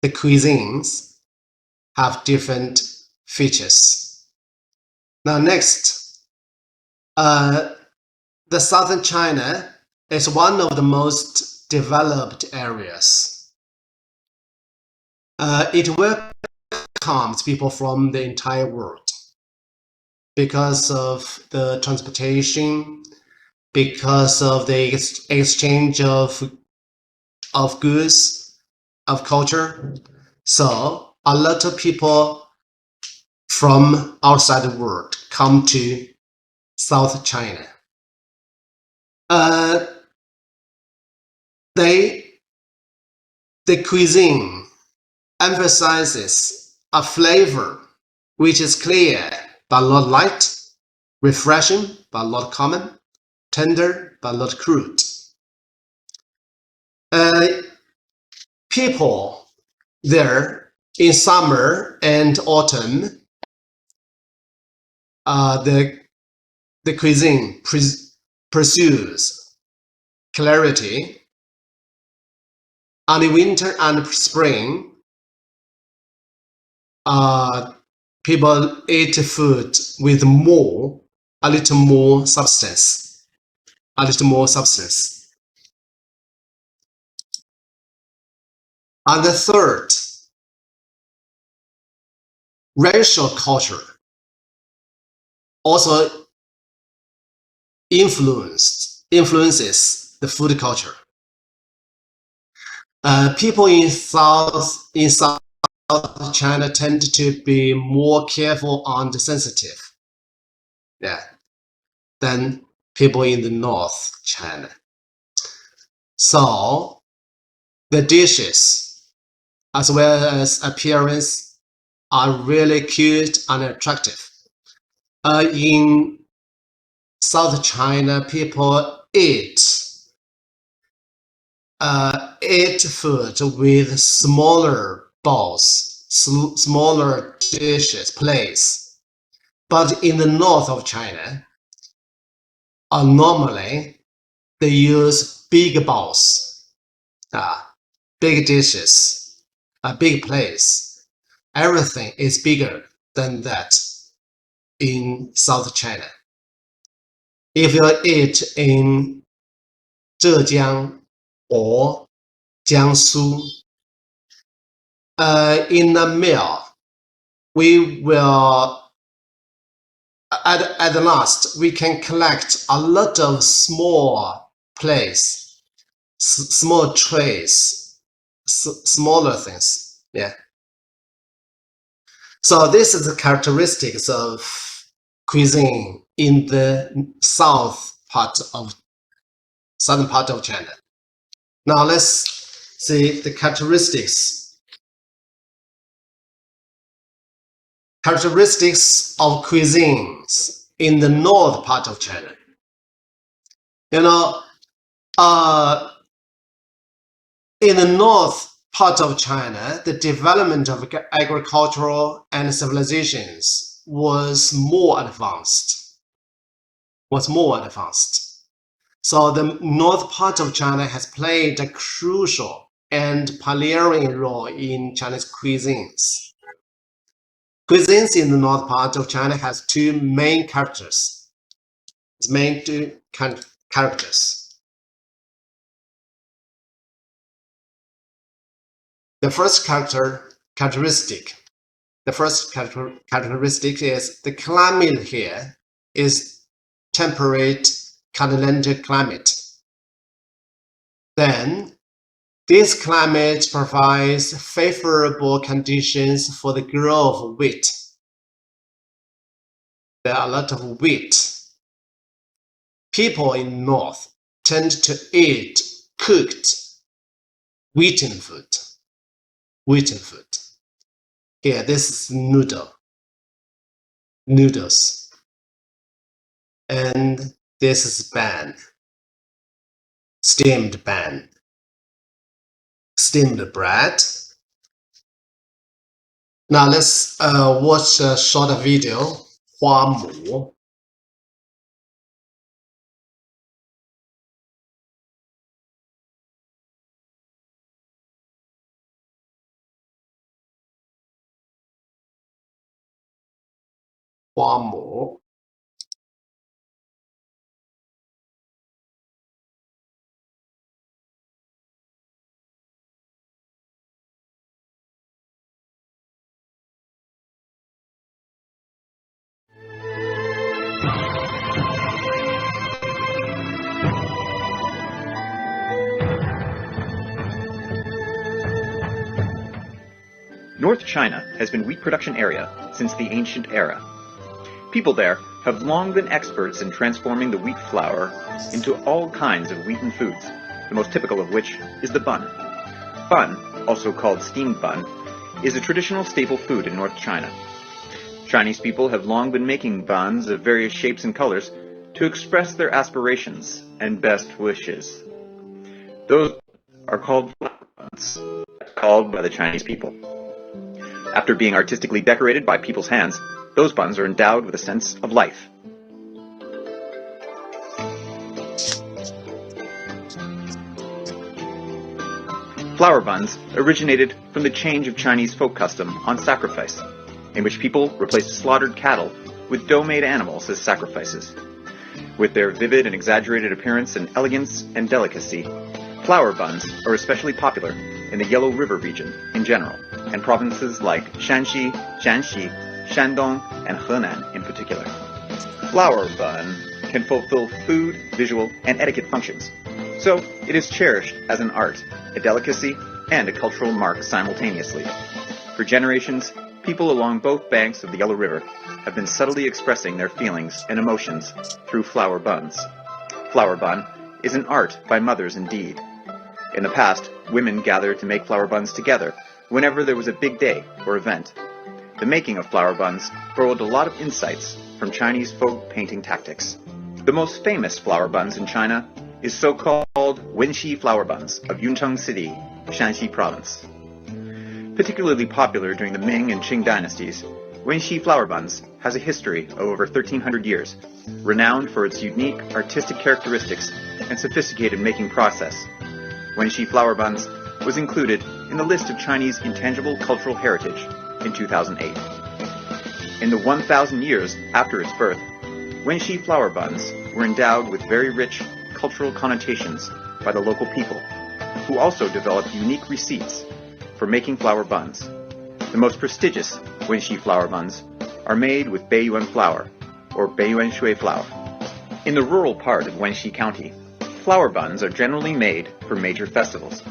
the cuisines have different features. Now next, the southern China is one of the most developed areas. It welcomes people from the entire world because of the transportation, because of the exchange of goods, of culture. So a lot of people from outside the world come to South China. The cuisine emphasizes a flavor which is clear but not light, refreshing but not common, tender but not crude. People there in summer and autumn, the cuisine pursues clarity. And in winter and spring, people eat food with a little more substance. And the third, racial culture also influences the food culture. People in South China tend to be more careful and sensitive, than people in the North China. So the dishes, as well as appearance, are really cute and attractive. In South China, people eat food with smaller bowls, smaller dishes, plates. But in the north of China, normally they use big bowls, big dishes, big plates. Everything is bigger than that in South China. If you eat in Zhejiang or Jiangsu, in a meal, we will, at last, we can collect a lot of small plates, small trays, smaller things. So this is the characteristics of cuisine in the southern part of China. Now let's see the characteristics of cuisines in the north part of China. In the north part of China, the development of agricultural and civilizations was more advanced. So the north part of China has played a crucial and pioneering role in Chinese cuisines. Cuisines in the north part of China has two main characters. The first characteristic is the climate here is temperate continental climate. Then this climate provides favorable conditions for the growth of wheat. There are a lot of wheat. People in north tend to eat cooked wheaten food. Here, this is noodles. And this is steamed bread. Now let's watch a short video, 花母. North China has been wheat production area since the ancient era. People there have long been experts in transforming the wheat flour into all kinds of wheaten foods, the most typical of which is the bun. Bun, also called steamed bun, is a traditional staple food in North China. Chinese people have long been making buns of various shapes and colors, to express their aspirations and best wishes. Those are called flower buns, called by the Chinese people. After being artistically decorated by people's hands, those buns are endowed with a sense of life. Flower buns originated from the change of Chinese folk custom on sacrifice, in which people replaced slaughtered cattle with dough-made animals as sacrifices. With their vivid and exaggerated appearance and elegance and delicacy, flower buns are especially popular in the Yellow River region in general, and provinces like Shanxi, Jiangxi, Shandong, and Henan in particular. Flower bun can fulfill food, visual, and etiquette functions, so it is cherished as an art, a delicacy, and a cultural mark simultaneously. For generations, people along both banks of the Yellow River have been subtly expressing their feelings and emotions through flower buns. Flower bun is an art by mothers indeed. In the past, women gathered to make flower buns together whenever there was a big day or event. The making of flower buns borrowed a lot of insights from Chinese folk painting tactics. The most famous flower buns in China is so-called Wenxi flower buns of Yuncheng City, Shanxi province. Particularly popular during the Ming and Qing dynasties, Wenxi flower buns has a history of over 1,300 years, renowned for its unique artistic characteristics and sophisticated making process. Wenxi flower buns was included in the list of Chinese intangible cultural heritage in 2008. In the 1,000 years after its birth, Wenxi flower buns were endowed with very rich cultural connotations by the local people, who also developed unique receipts for making flower buns. The most prestigious Wenxi flower buns are made with Beiyuan flour, or Beiyuan shui flour. In the rural part of Wenxi County, flower buns are generally made for major festivals.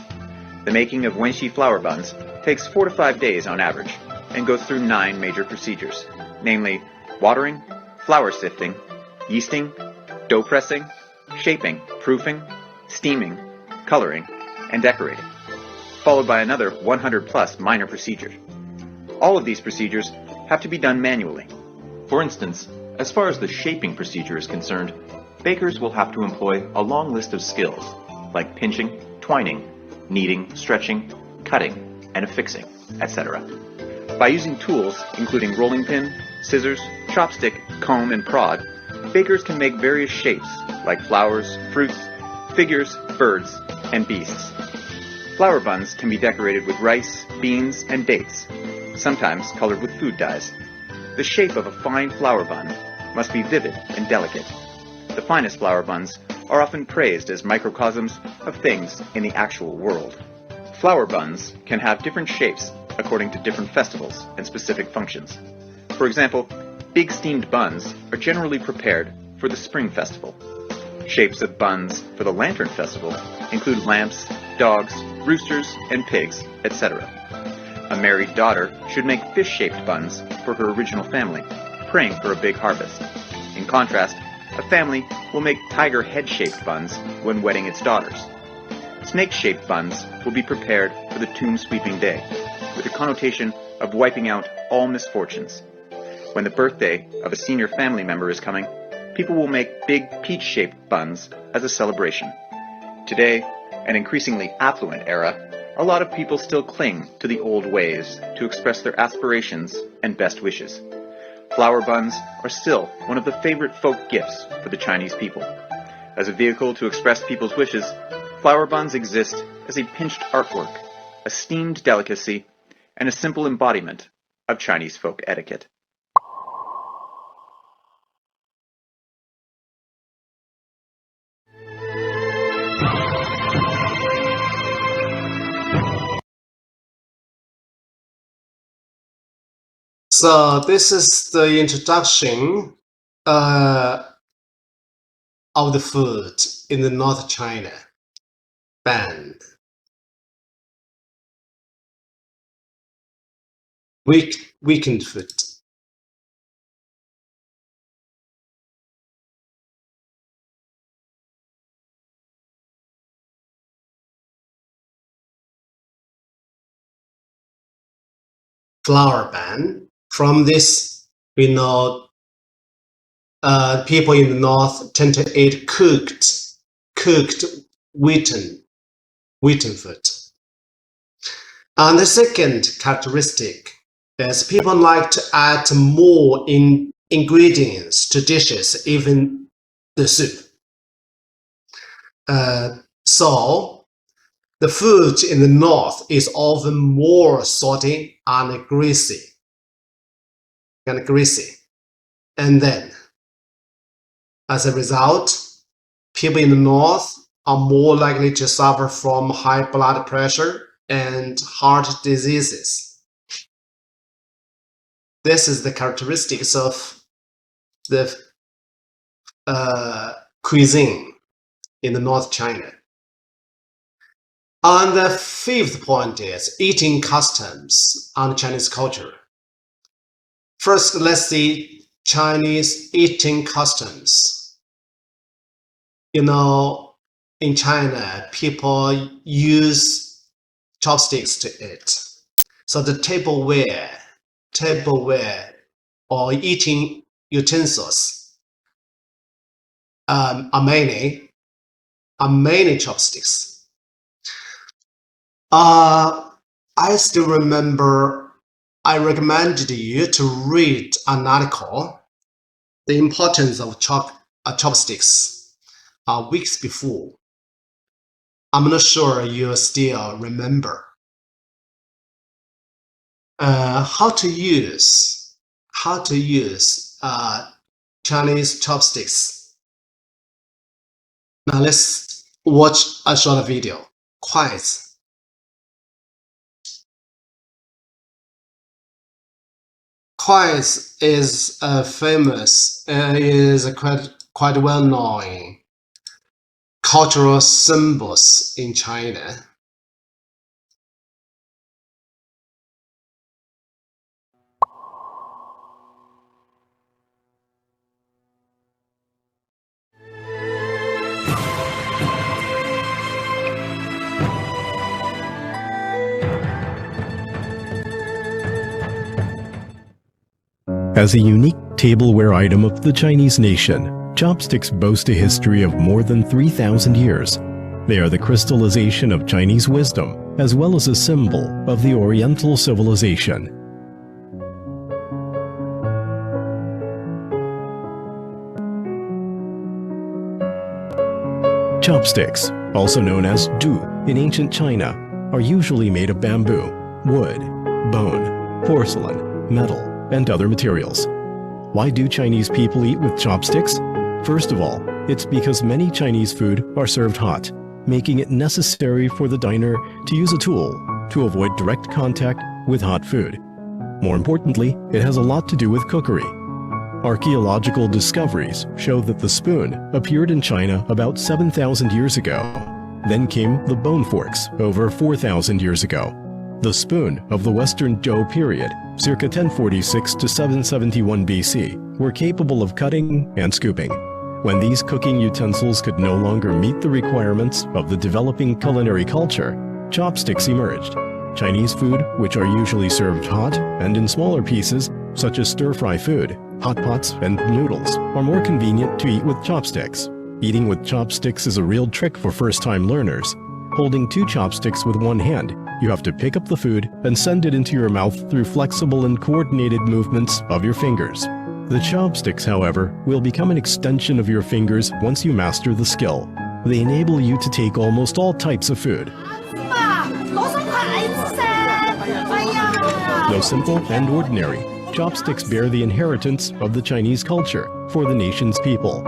The making of Wenxi flower buns takes 4 to 5 days on average, and goes through 9 major procedures, namely watering, flour sifting, yeasting, dough pressing, shaping, proofing, steaming, coloring, and decorating, followed by another 100 plus minor procedures. All of these procedures have to be done manually. For instance, as far as the shaping procedure is concerned, bakers will have to employ a long list of skills, like pinching, twining, kneading, stretching, cutting, and affixing, etc. By using tools including rolling pin, scissors, chopstick, comb, and prod, bakers can make various shapes like flowers, fruits, figures, birds, and beasts. Flower buns can be decorated with rice, beans, and dates, sometimes colored with food dyes. The shape of a fine flower bun must be vivid and delicate. The finest flower buns are often praised as microcosms of things in the actual world. Flower buns can have different shapes according to different festivals and specific functions. For example, big steamed buns are generally prepared for the Spring Festival. Shapes of buns for the Lantern Festival include lamps, dogs, roosters, and pigs, etc. A married daughter should make fish-shaped buns for her original family, praying for a big harvest. In contrast, a family will make tiger head-shaped buns when wedding its daughters. Snake-shaped buns will be prepared for the tomb sweeping day, with a connotation of wiping out all misfortunes. When the birthday of a senior family member is coming, people will make big peach-shaped buns as a celebration. Today, an increasingly affluent era, a lot of people still cling to the old ways to express their aspirations and best wishes. Flower buns are still one of the favorite folk gifts for the Chinese people. As a vehicle to express people's wishes, flower buns exist as a pinched artwork, a steamed delicacy, and a simple embodiment of Chinese folk etiquette. So this is the introduction of the food in the North China band. Weekend food. Flower ban. From this, we know people in the north tend to eat cooked wheaten food. And the second characteristic is people like to add more ingredients to dishes, even the soup. So the food in the north is often more salty and greasy. And then, as a result, people in the north are more likely to suffer from high blood pressure and heart diseases. This is the characteristics of the cuisine in the North China. And the fifth point is eating customs and Chinese culture. First, let's see Chinese eating customs. You know, in China, people use chopsticks to eat. So the tableware or eating utensils are mainly chopsticks. I still remember I recommended you to read an article, The Importance of Chopsticks, weeks before. I'm not sure you still remember. How to use Chinese chopsticks. Now let's watch a short video. Quiet. Quiet is quite well-known cultural symbols in China. As a unique tableware item of the Chinese nation, chopsticks boast a history of more than 3,000 years. They are the crystallization of Chinese wisdom, as well as a symbol of the Oriental civilization. Chopsticks, also known as du in ancient China, are usually made of bamboo, wood, bone, porcelain, metal, and other materials. Why do Chinese people eat with chopsticks? First of all, it's because many Chinese food are served hot, making it necessary for the diner to use a tool to avoid direct contact with hot food. More importantly, it has a lot to do with cookery. Archaeological discoveries show that the spoon appeared in China about 7,000 years ago. Then came the bone forks over 4,000 years ago. The spoon of the Western Zhou period, circa 1046 to 771 BC, were capable of cutting and scooping. When these cooking utensils could no longer meet the requirements of the developing culinary culture, chopsticks emerged. Chinese food, which are usually served hot and in smaller pieces, such as stir-fry food, hot pots, and noodles, are more convenient to eat with chopsticks. Eating with chopsticks is a real trick for first-time learners. Holding 2 chopsticks with one hand, you have to pick up the food and send it into your mouth through flexible and coordinated movements of your fingers. The chopsticks, however, will become an extension of your fingers once you master the skill. They enable you to take almost all types of food. Though simple and ordinary, chopsticks bear the inheritance of the Chinese culture for the nation's people.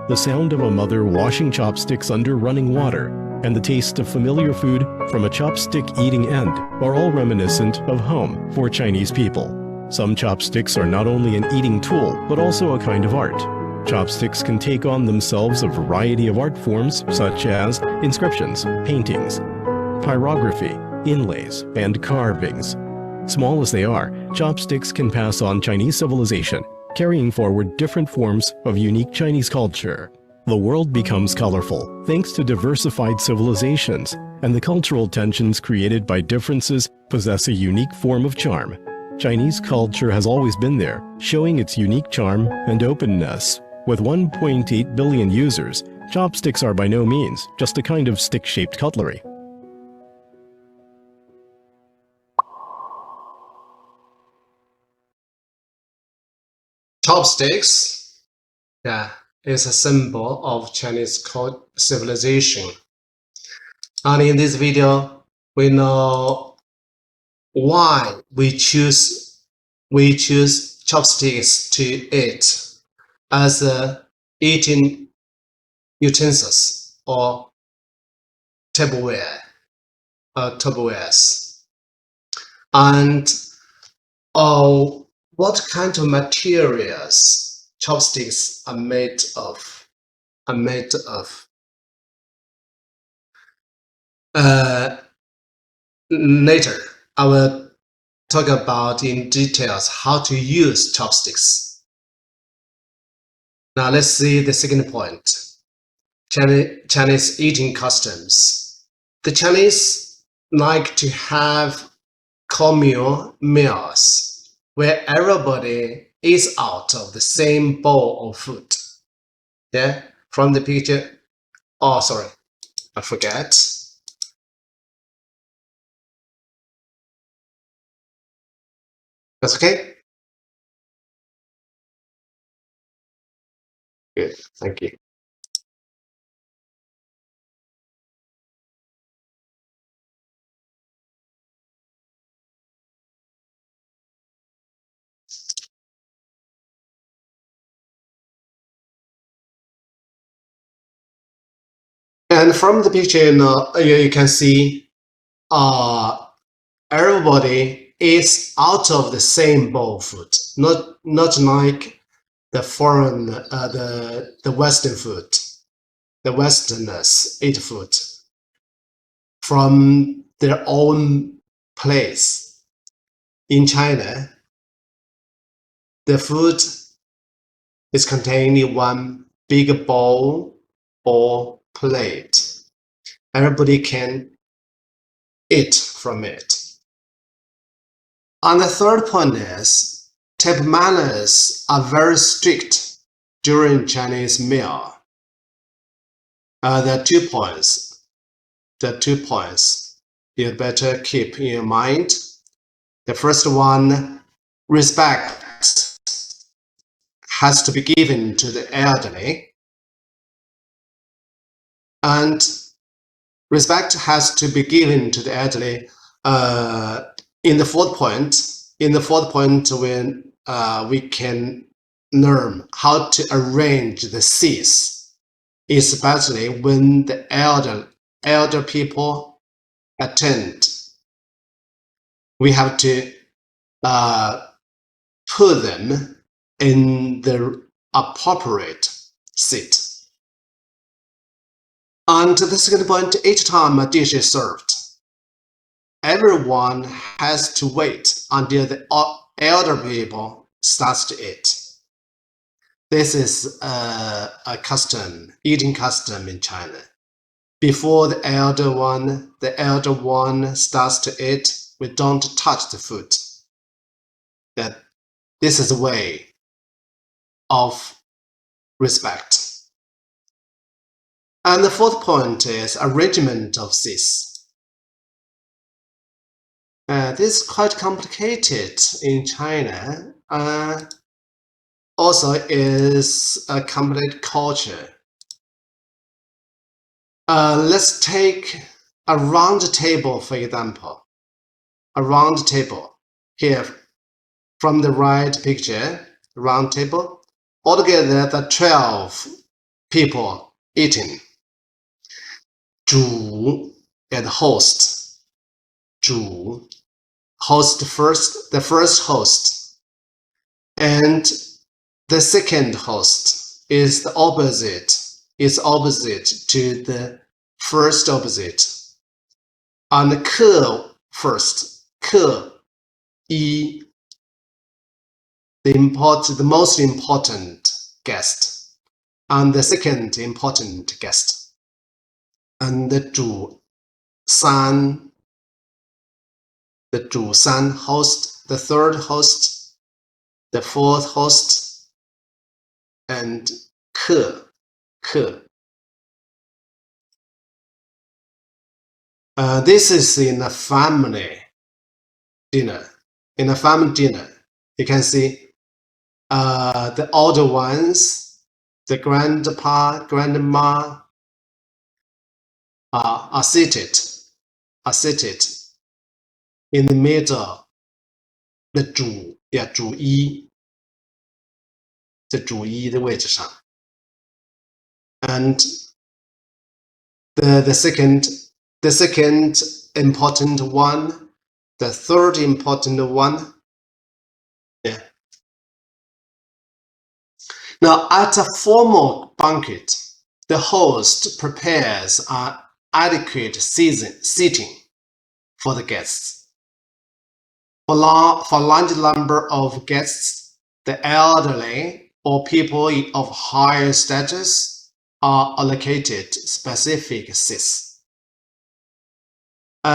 The sound of a mother washing chopsticks under running water and the taste of familiar food from a chopstick eating end are all reminiscent of home for Chinese people. Some chopsticks are not only an eating tool, but also a kind of art. Chopsticks can take on themselves a variety of art forms such as inscriptions, paintings, pyrography, inlays, and carvings. Small as they are, chopsticks can pass on Chinese civilization, carrying forward different forms of unique Chinese culture. The world becomes colorful thanks to diversified civilizations, and the cultural tensions created by differences possess a unique form of charm. Chinese culture has always been there, showing its unique charm and openness. With 1.8 billion users, chopsticks are by no means just a kind of stick-shaped cutlery. Chopsticks, yeah, is a symbol of Chinese civilization. And in this video, we know why we choose chopsticks to eat as eating utensils or tableware, tableswares, and what kind of materials chopsticks are made of. Later, I will talk about in details how to use chopsticks. Now let's see the second point. Chinese eating customs. The Chinese like to have communal meals where everybody eats out of the same bowl of food. Yeah, from the picture. Oh, sorry, I forget. That's okay? Good, thank you. And from the picture, you can see everybody is out of the same bowl of food, not like the foreign, the Western food. The Westerners eat food from their own place. In China, the food is contained in one big bowl or plate. Everybody can eat from it. And the third point is, table manners are very strict during Chinese meal. There are 2 points. The 2 points you better keep in your mind. The first one, respect has to be given to the elderly. And respect has to be given to the elderly. In the fourth point, when we can learn how to arrange the seats, especially when the elder people attend. We have to put them in the appropriate seat. And the second point, each time a dish is served, everyone has to wait until the elder people starts to eat. This is a eating custom in China. Before the elder one starts to eat, we don't touch the food. This is a way of respect. And the fourth point is arrangement of seats. This is quite complicated in China. Also is a complete culture. Let's take a round table, for example. A round table. Here, from the right picture, round table. Altogether, the 12 people eating. 主 and host. 主 host first, the first host. And the second host is the opposite. Is opposite to the first opposite. And 客 first. 客 一 the most important guest. And the second important guest. And the 主三 the 主三 host, the third host, the fourth host, and 客. This is in a family dinner. In a family dinner, you can see the older ones, the grandpa, grandma are seated in the middle. The 主一在主一的位置上 and the second important one, the third important one. Yeah. Now, at a formal banquet, the host prepares an adequate seating for the guests. For large number of guests, the elderly or people of higher status are allocated specific seats.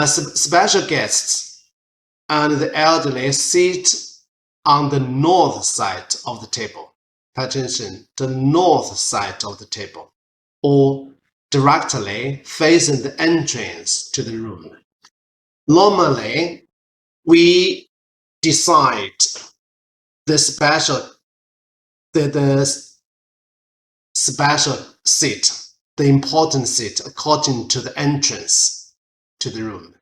Special guests and the elderly sit on the north side of the table. Pay attention, the north side of the table, or directly facing the entrance to the room. Normally, we decide the special seat, the important seat, according to the entrance to the room,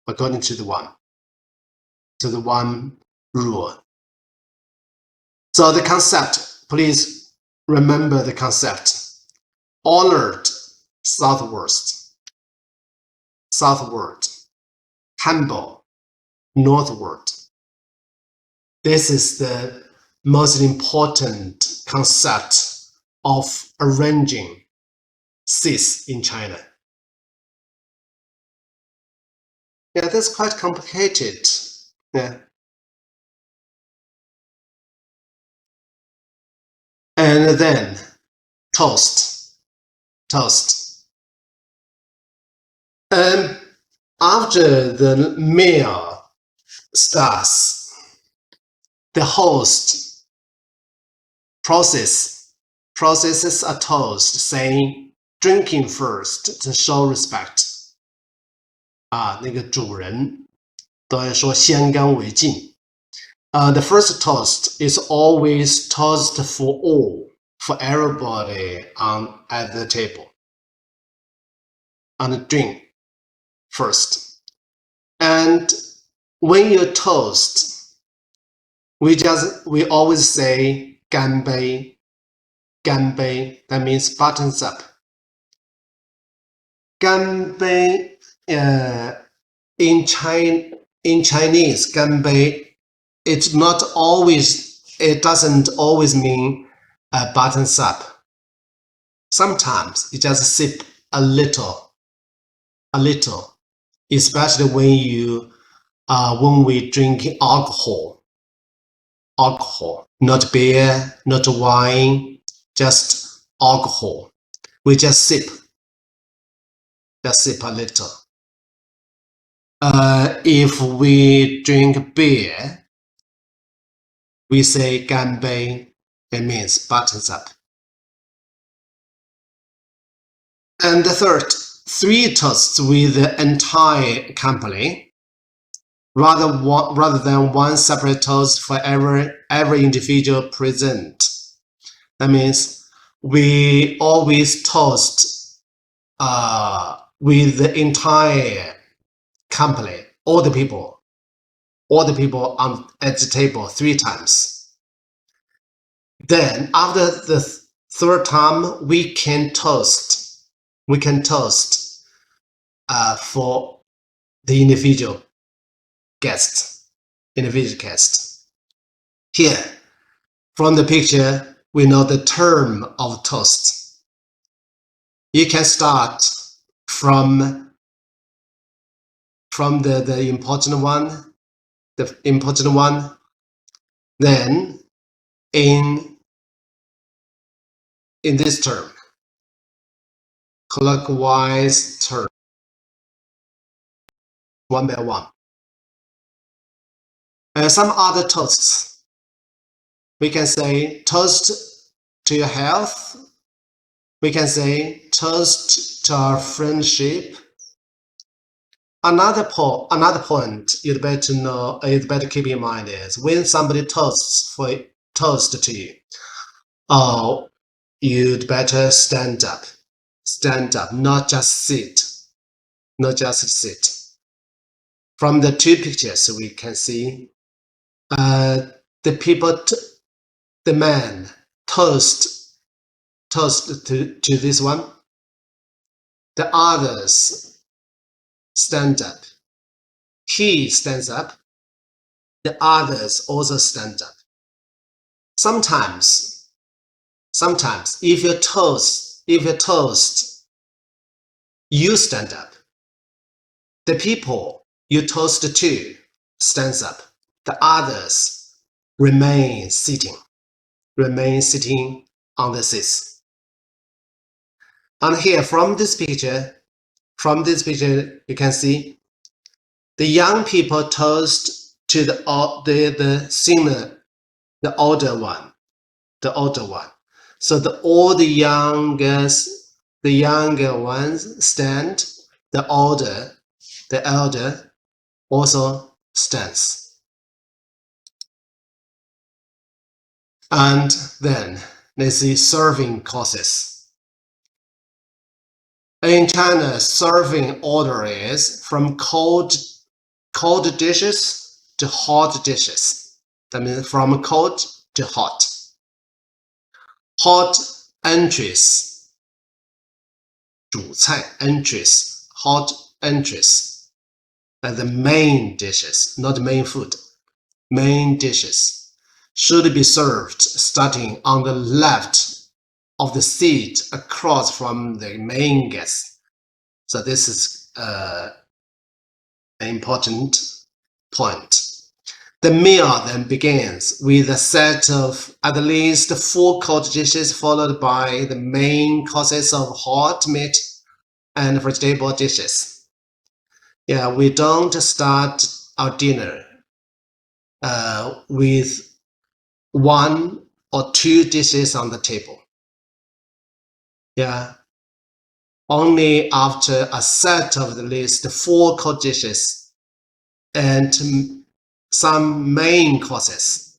according to the one rule. So the concept, please remember the concept. Honored southward, humble northward. This is the most important concept of arranging seats in China. Yeah, that's quite complicated. Yeah. And then toast. After the meal starts, the host processes a toast, saying drinking first to show respect. 那个主人都要说先干为敬。The first toast is always toast for all, for everybody at the table. And drink first. And when you toast, we always say 干杯, that means buttons up. 干杯, in Chinese, 干杯, it doesn't always mean buttons up. Sometimes you just sip a little, especially when we drink alcohol, not beer, not wine, just alcohol. We just sip a little. If we drink beer, we say 干杯. It means buttons up. And the third, 3 toasts with the entire company, rather than one separate toast for every individual present. That means we always toast with the entire company, all the people at the table 3 times. Then after the 3rd time, we can toast for the individual guest. Here, from the picture, we know the term of toast. You can start from the important one, then in this term, clockwise turn, one by one. Some other toasts, we can say toast to your health, We can say toast to our friendship. Another point you'd better know, you'd better keep in mind is when somebody toast to you, you'd better stand up, not just sit. From the two pictures we can see, the man toast to this one. The others stand up. He stands up. The others also stand up. Sometimes if you toast, you stand up. The people you toast to stands up. The others remain sitting on the seats. And here from this picture, you can see the young people toast to the senior, the older one. So all the younger ones stand. The elder also stands. And then let's see serving courses. In China, serving order is from cold dishes to hot dishes. That means from cold to hot. Hot entries, 主菜 entries, hot entries, and the main dishes, not main food. Main dishes should be served starting on the left of the seat across from the main guest. So this is an important point. The meal then begins with a set of at least 4 cold dishes, followed by the main courses of hot meat and vegetable dishes. Yeah, we don't start our dinner with 1 or 2 dishes on the table. Yeah, only after a set of at least 4 cold dishes and some main courses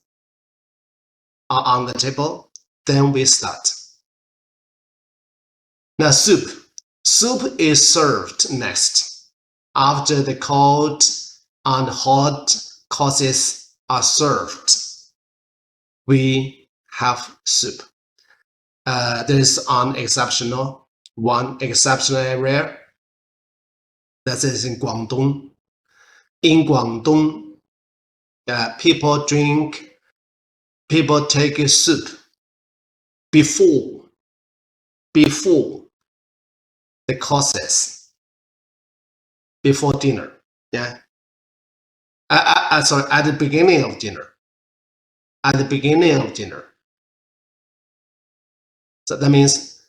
are on the table, then we start. Now soup is served next. After the cold and hot courses are served, we have soup. There is one exceptional area. That is in Guangdong. In Guangdong, people take soup before the courses, before dinner. Yeah. Sorry, at the beginning of dinner. So that means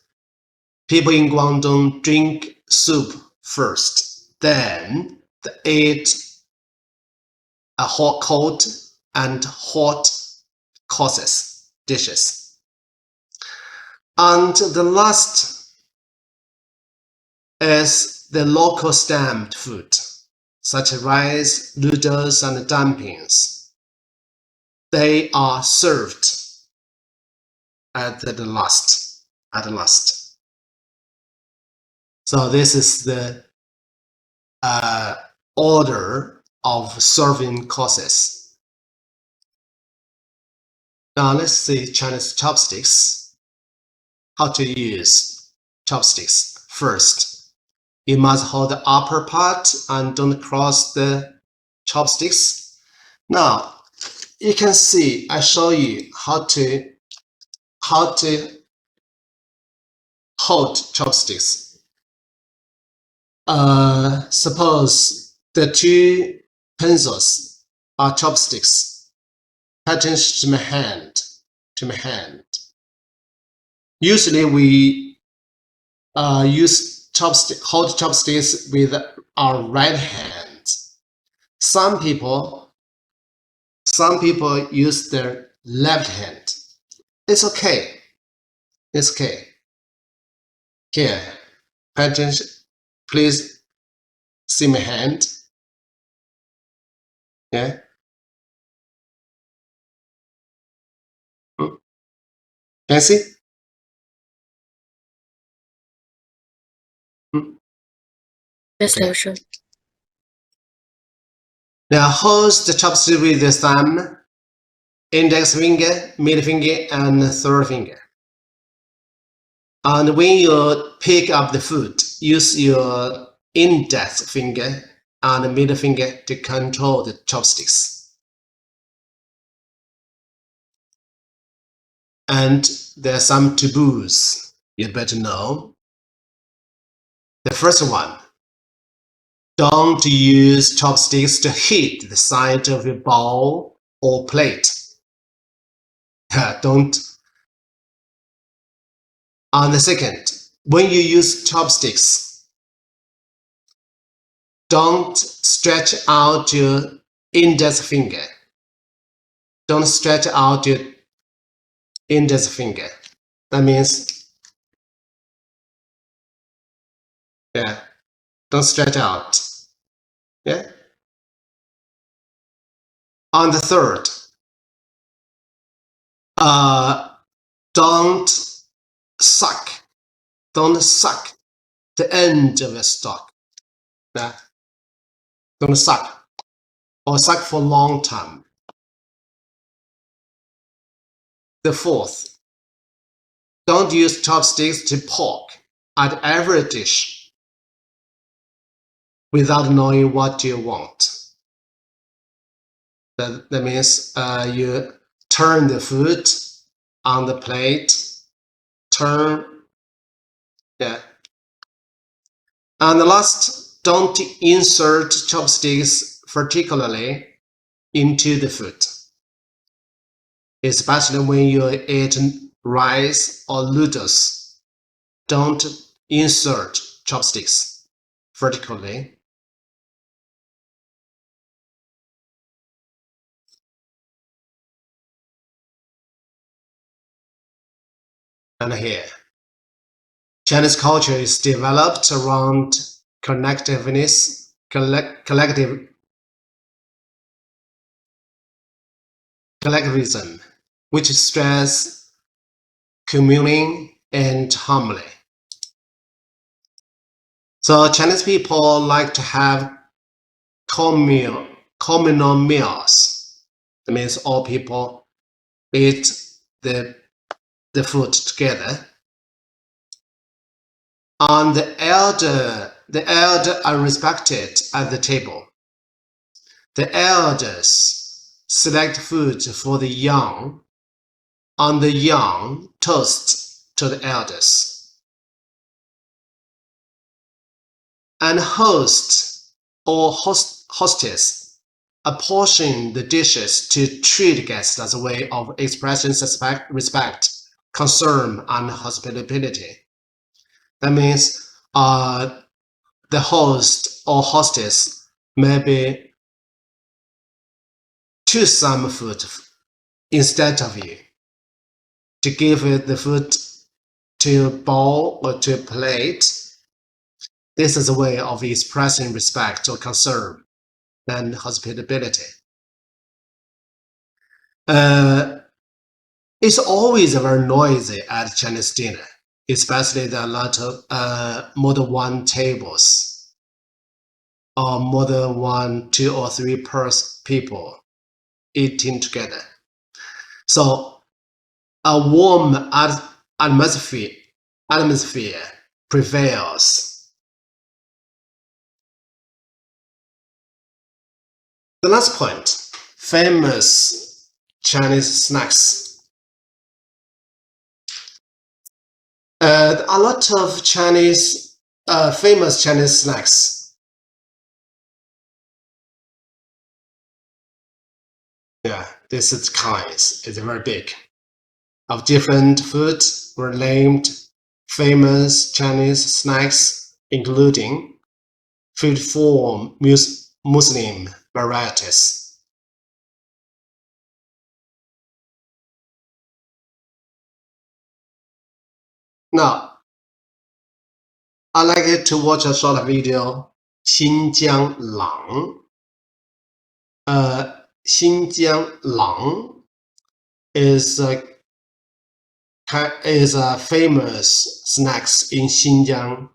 people in Guangdong drink soup first, then they eat a cold and hot courses, dishes. And the last is the local stamped food, such as rice, noodles, and dumplings. They are served at the last. So this is the order of serving courses. Now let's see Chinese chopsticks. How to use chopsticks. First, you must hold the upper part and don't cross the chopsticks. Now you can see I show you how to hold chopsticks. Suppose the 2 pencils are chopsticks. Attach to my hand. Usually we use hold chopsticks with our right hand. Some people use their left hand. It's okay. Here, pay attention. Please see my hand. Yeah. Can you see? Yes, Okay. 老师。 Now hold the chopstick with the thumb, index finger, middle finger, and third finger. And when you pick up the food, use your index finger and middle finger to control the chopsticks. And there are some taboos you'd better know. The first one, don't use chopsticks to hit the side of your bowl or plate. Don't. And the second, when you use chopsticks, don't stretch out your index finger. Don't stretch out your index finger. That means, yeah, don't stretch out. Yeah. On the third, don't suck. Don't suck the end of a stalk. Yeah. Don't suck or suck for a long time. The fourth, don't use chopsticks to poke at every dish without knowing what you want. That means you turn the food on the plate, turn, yeah. And the last, don't insert chopsticks vertically into the food, especially when you eat rice or noodles. Don't insert chopsticks vertically. And here, Chinese culture is developed around collectivism, which stress communing and harmony. So Chinese people like to have communal meals. That means all people eat the food together. And the elder are respected at the table. The elders select food for the young, and the young toast to the elders. And host or hostess apportion the dishes to treat guests as a way of expressing respect, concern, and hospitality. That means the host or hostess maybe choose some food instead of you to give the food to a bowl or to a plate. This is a way of expressing respect or concern and hospitality. It's always very noisy at Chinese dinner, especially there are a lot of more than one tables or more than 1, 2, or 3 people eating together. So a warm atmosphere prevails. The last point, famous Chinese snacks. A lot of famous Chinese snacks. Yeah, this is kinds. It's very big. Of different foods were named famous Chinese snacks, including 54 Muslim varieties. Now, I like it to watch a short video. 新疆狼. Xinjiang Lang is a famous snacks in Xinjiang.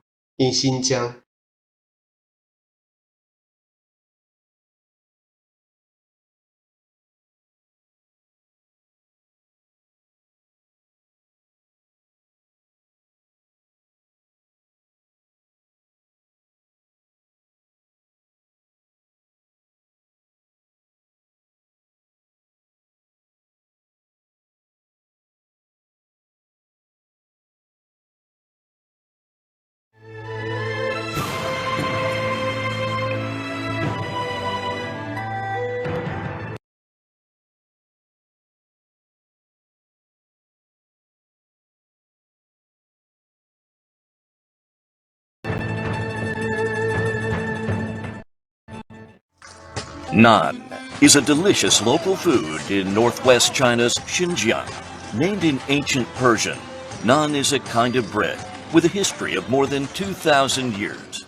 Naan is a delicious local food in northwest China's Xinjiang. Named in ancient Persian, naan is a kind of bread with a history of more than 2,000 years.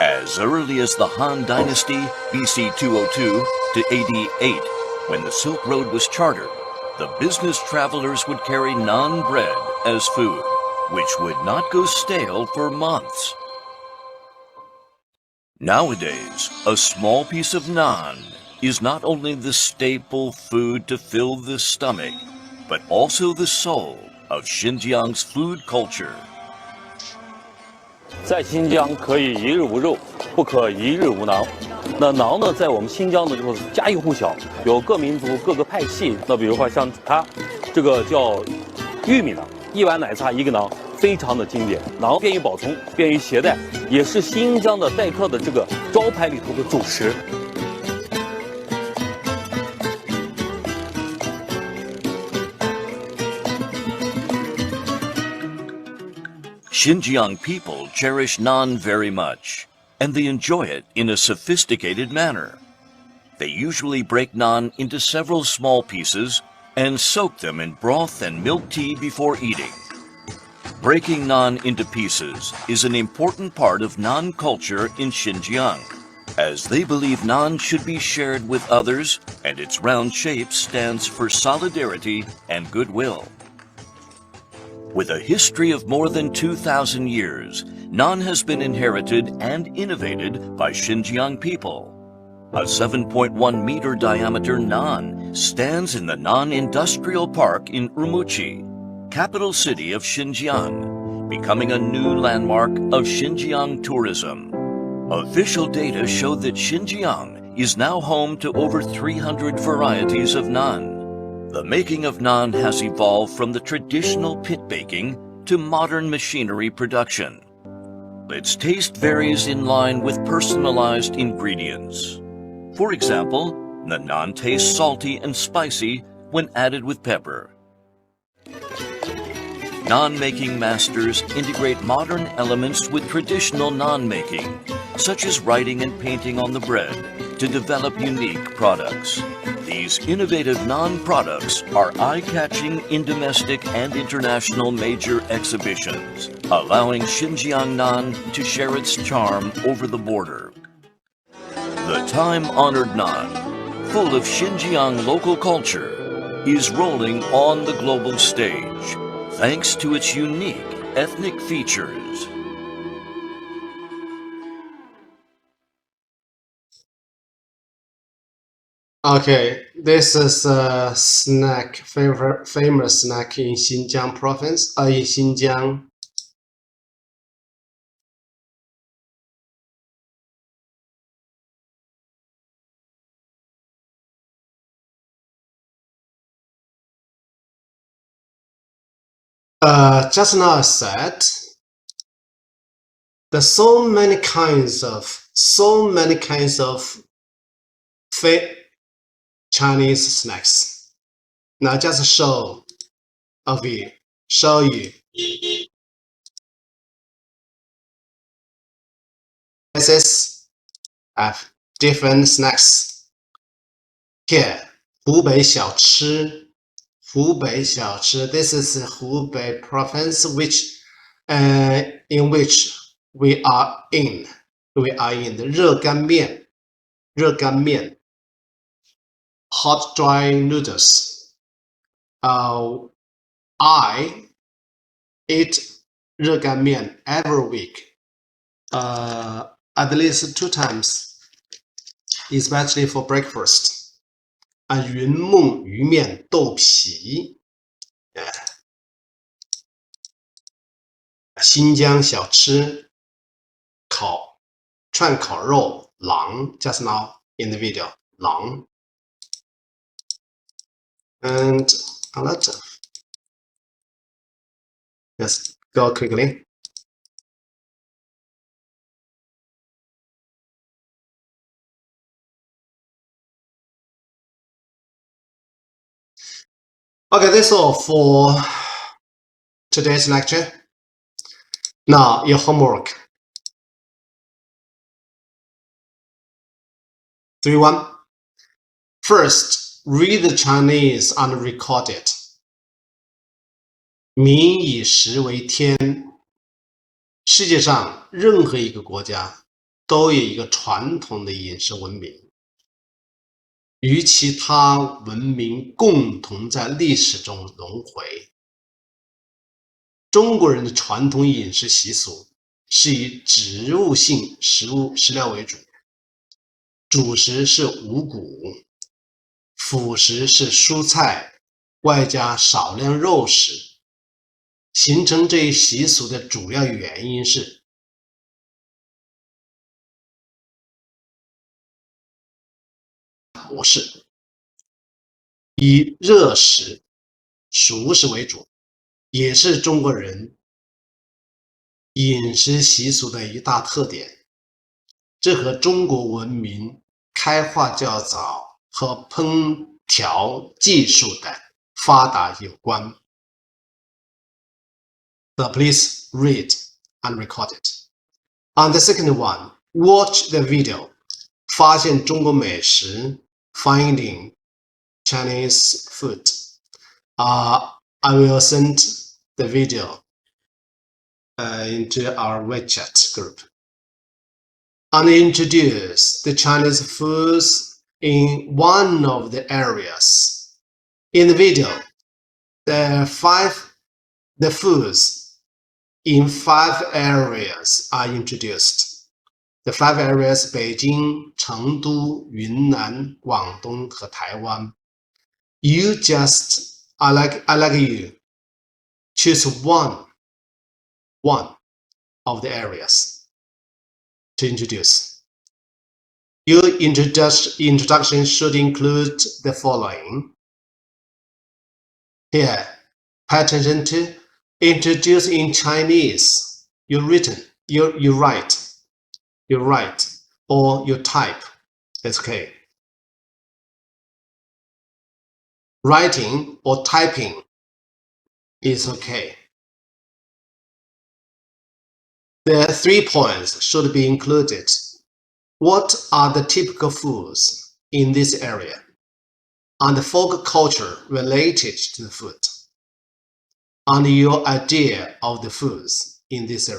As early as the Han Dynasty, BC 202 to AD 8, when the Silk Road was chartered, the business travelers would carry naan bread as food, which would not go stale for months. Nowadays, a small piece of naan is not only the staple food to fill the stomach, but also the soul of Xinjiang's food culture. 在新疆可以一日无肉，不可一日无馕。那馕呢，在我们新疆呢，就是家喻户晓，有各民族各个派系。那比如说像它，这个叫玉米馕，一碗奶茶一个馕，非常的经典。馕便于保存，便于携带，也是新疆的待客的这个招牌里头的主食。 Xinjiang people cherish naan very much, and they enjoy it in a sophisticated manner. They usually break naan into several small pieces and soak them in broth and milk tea before eating. Breaking naan into pieces is an important part of naan culture in Xinjiang, as they believe naan should be shared with others, and its round shape stands for solidarity and goodwill. With a history of more than 2,000 years, naan has been inherited and innovated by Xinjiang people. A 7.1 meter diameter naan stands in the Naan Industrial Park in Urumqi, capital city of Xinjiang, becoming a new landmark of Xinjiang tourism. Official data show that Xinjiang is now home to over 300 varieties of naan. The making of naan has evolved from the traditional pit baking to modern machinery production. Its taste varies in line with personalized ingredients. For example, the naan tastes salty and spicy when added with pepper. Naan-making masters integrate modern elements with traditional naan making, such as writing and painting on the bread, to develop unique products. These innovative naan products are eye-catching in domestic and international major exhibitions, allowing Xinjiang naan to share its charm over the border. The time-honored naan, full of Xinjiang local culture, is rolling on the global stage, thanks to its unique ethnic features. Okay, this is a snack, famous snack in Xinjiang province, in Xinjiang. Just now I said, there's so many kinds of Chinese snacks. Now just show you. This is different snacks. Here, 湖北小吃 Hubei 小吃 This is Hubei province in which we are in. We are in the 热干面 hot dry noodles. I eat 热干面 every week, at least 2 times, especially for breakfast. 云梦鱼面豆皮，新疆小吃，串烤肉，馕 just now in the video 馕 and a lot of. Let's go quickly. Okay, that's all for today's lecture. Now, your homework. 3-1. First, read the Chinese and record it. 民以食为天。世界上任何一个国家都有一个传统的饮食文明，与其他文明共同在历史中轮回。中国人的传统饮食习俗是以植物性食料为主，主食是五谷，辅食是蔬菜，外加少量肉食。形成这一习俗的主要原因是模式，以热食、熟食为主，也是中国人饮食习俗的一大特点。这和中国文明开化较早和烹调技术的发达有关。So please read and record it. And the second one, watch the video. 发现中国美食 Finding Chinese food. I will send the video into our WeChat group. And introduce the Chinese foods in one of the areas. In the video, the foods in 5 areas are introduced. The 5 areas: 北京、成都、云南、广东和台湾。I like you. Choose one of the areas to introduce. Your introduction should include the following. Here, pay attention to introduce in Chinese. You write, or you type. That's okay. Writing or typing is okay. The 3 points should be included. What are the typical foods in this area? And the folk culture related to the food. And your idea of the foods in this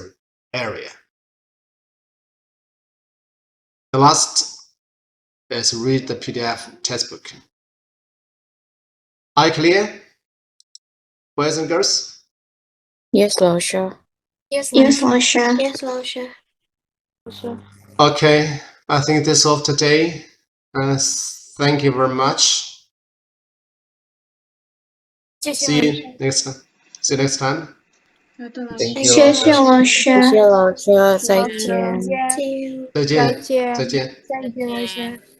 area. The last is read the PDF textbook. Are you clear, boys and girls? Yes, 老师。 Yes, 老师。 Yes, 老师。 Okay, I think that's all today. Thank you very much. 谢谢 See you next time. See you next time. 好的，老师。 Thank you. 谢谢老师。谢谢老师，再见。再见，再见。再见，老师。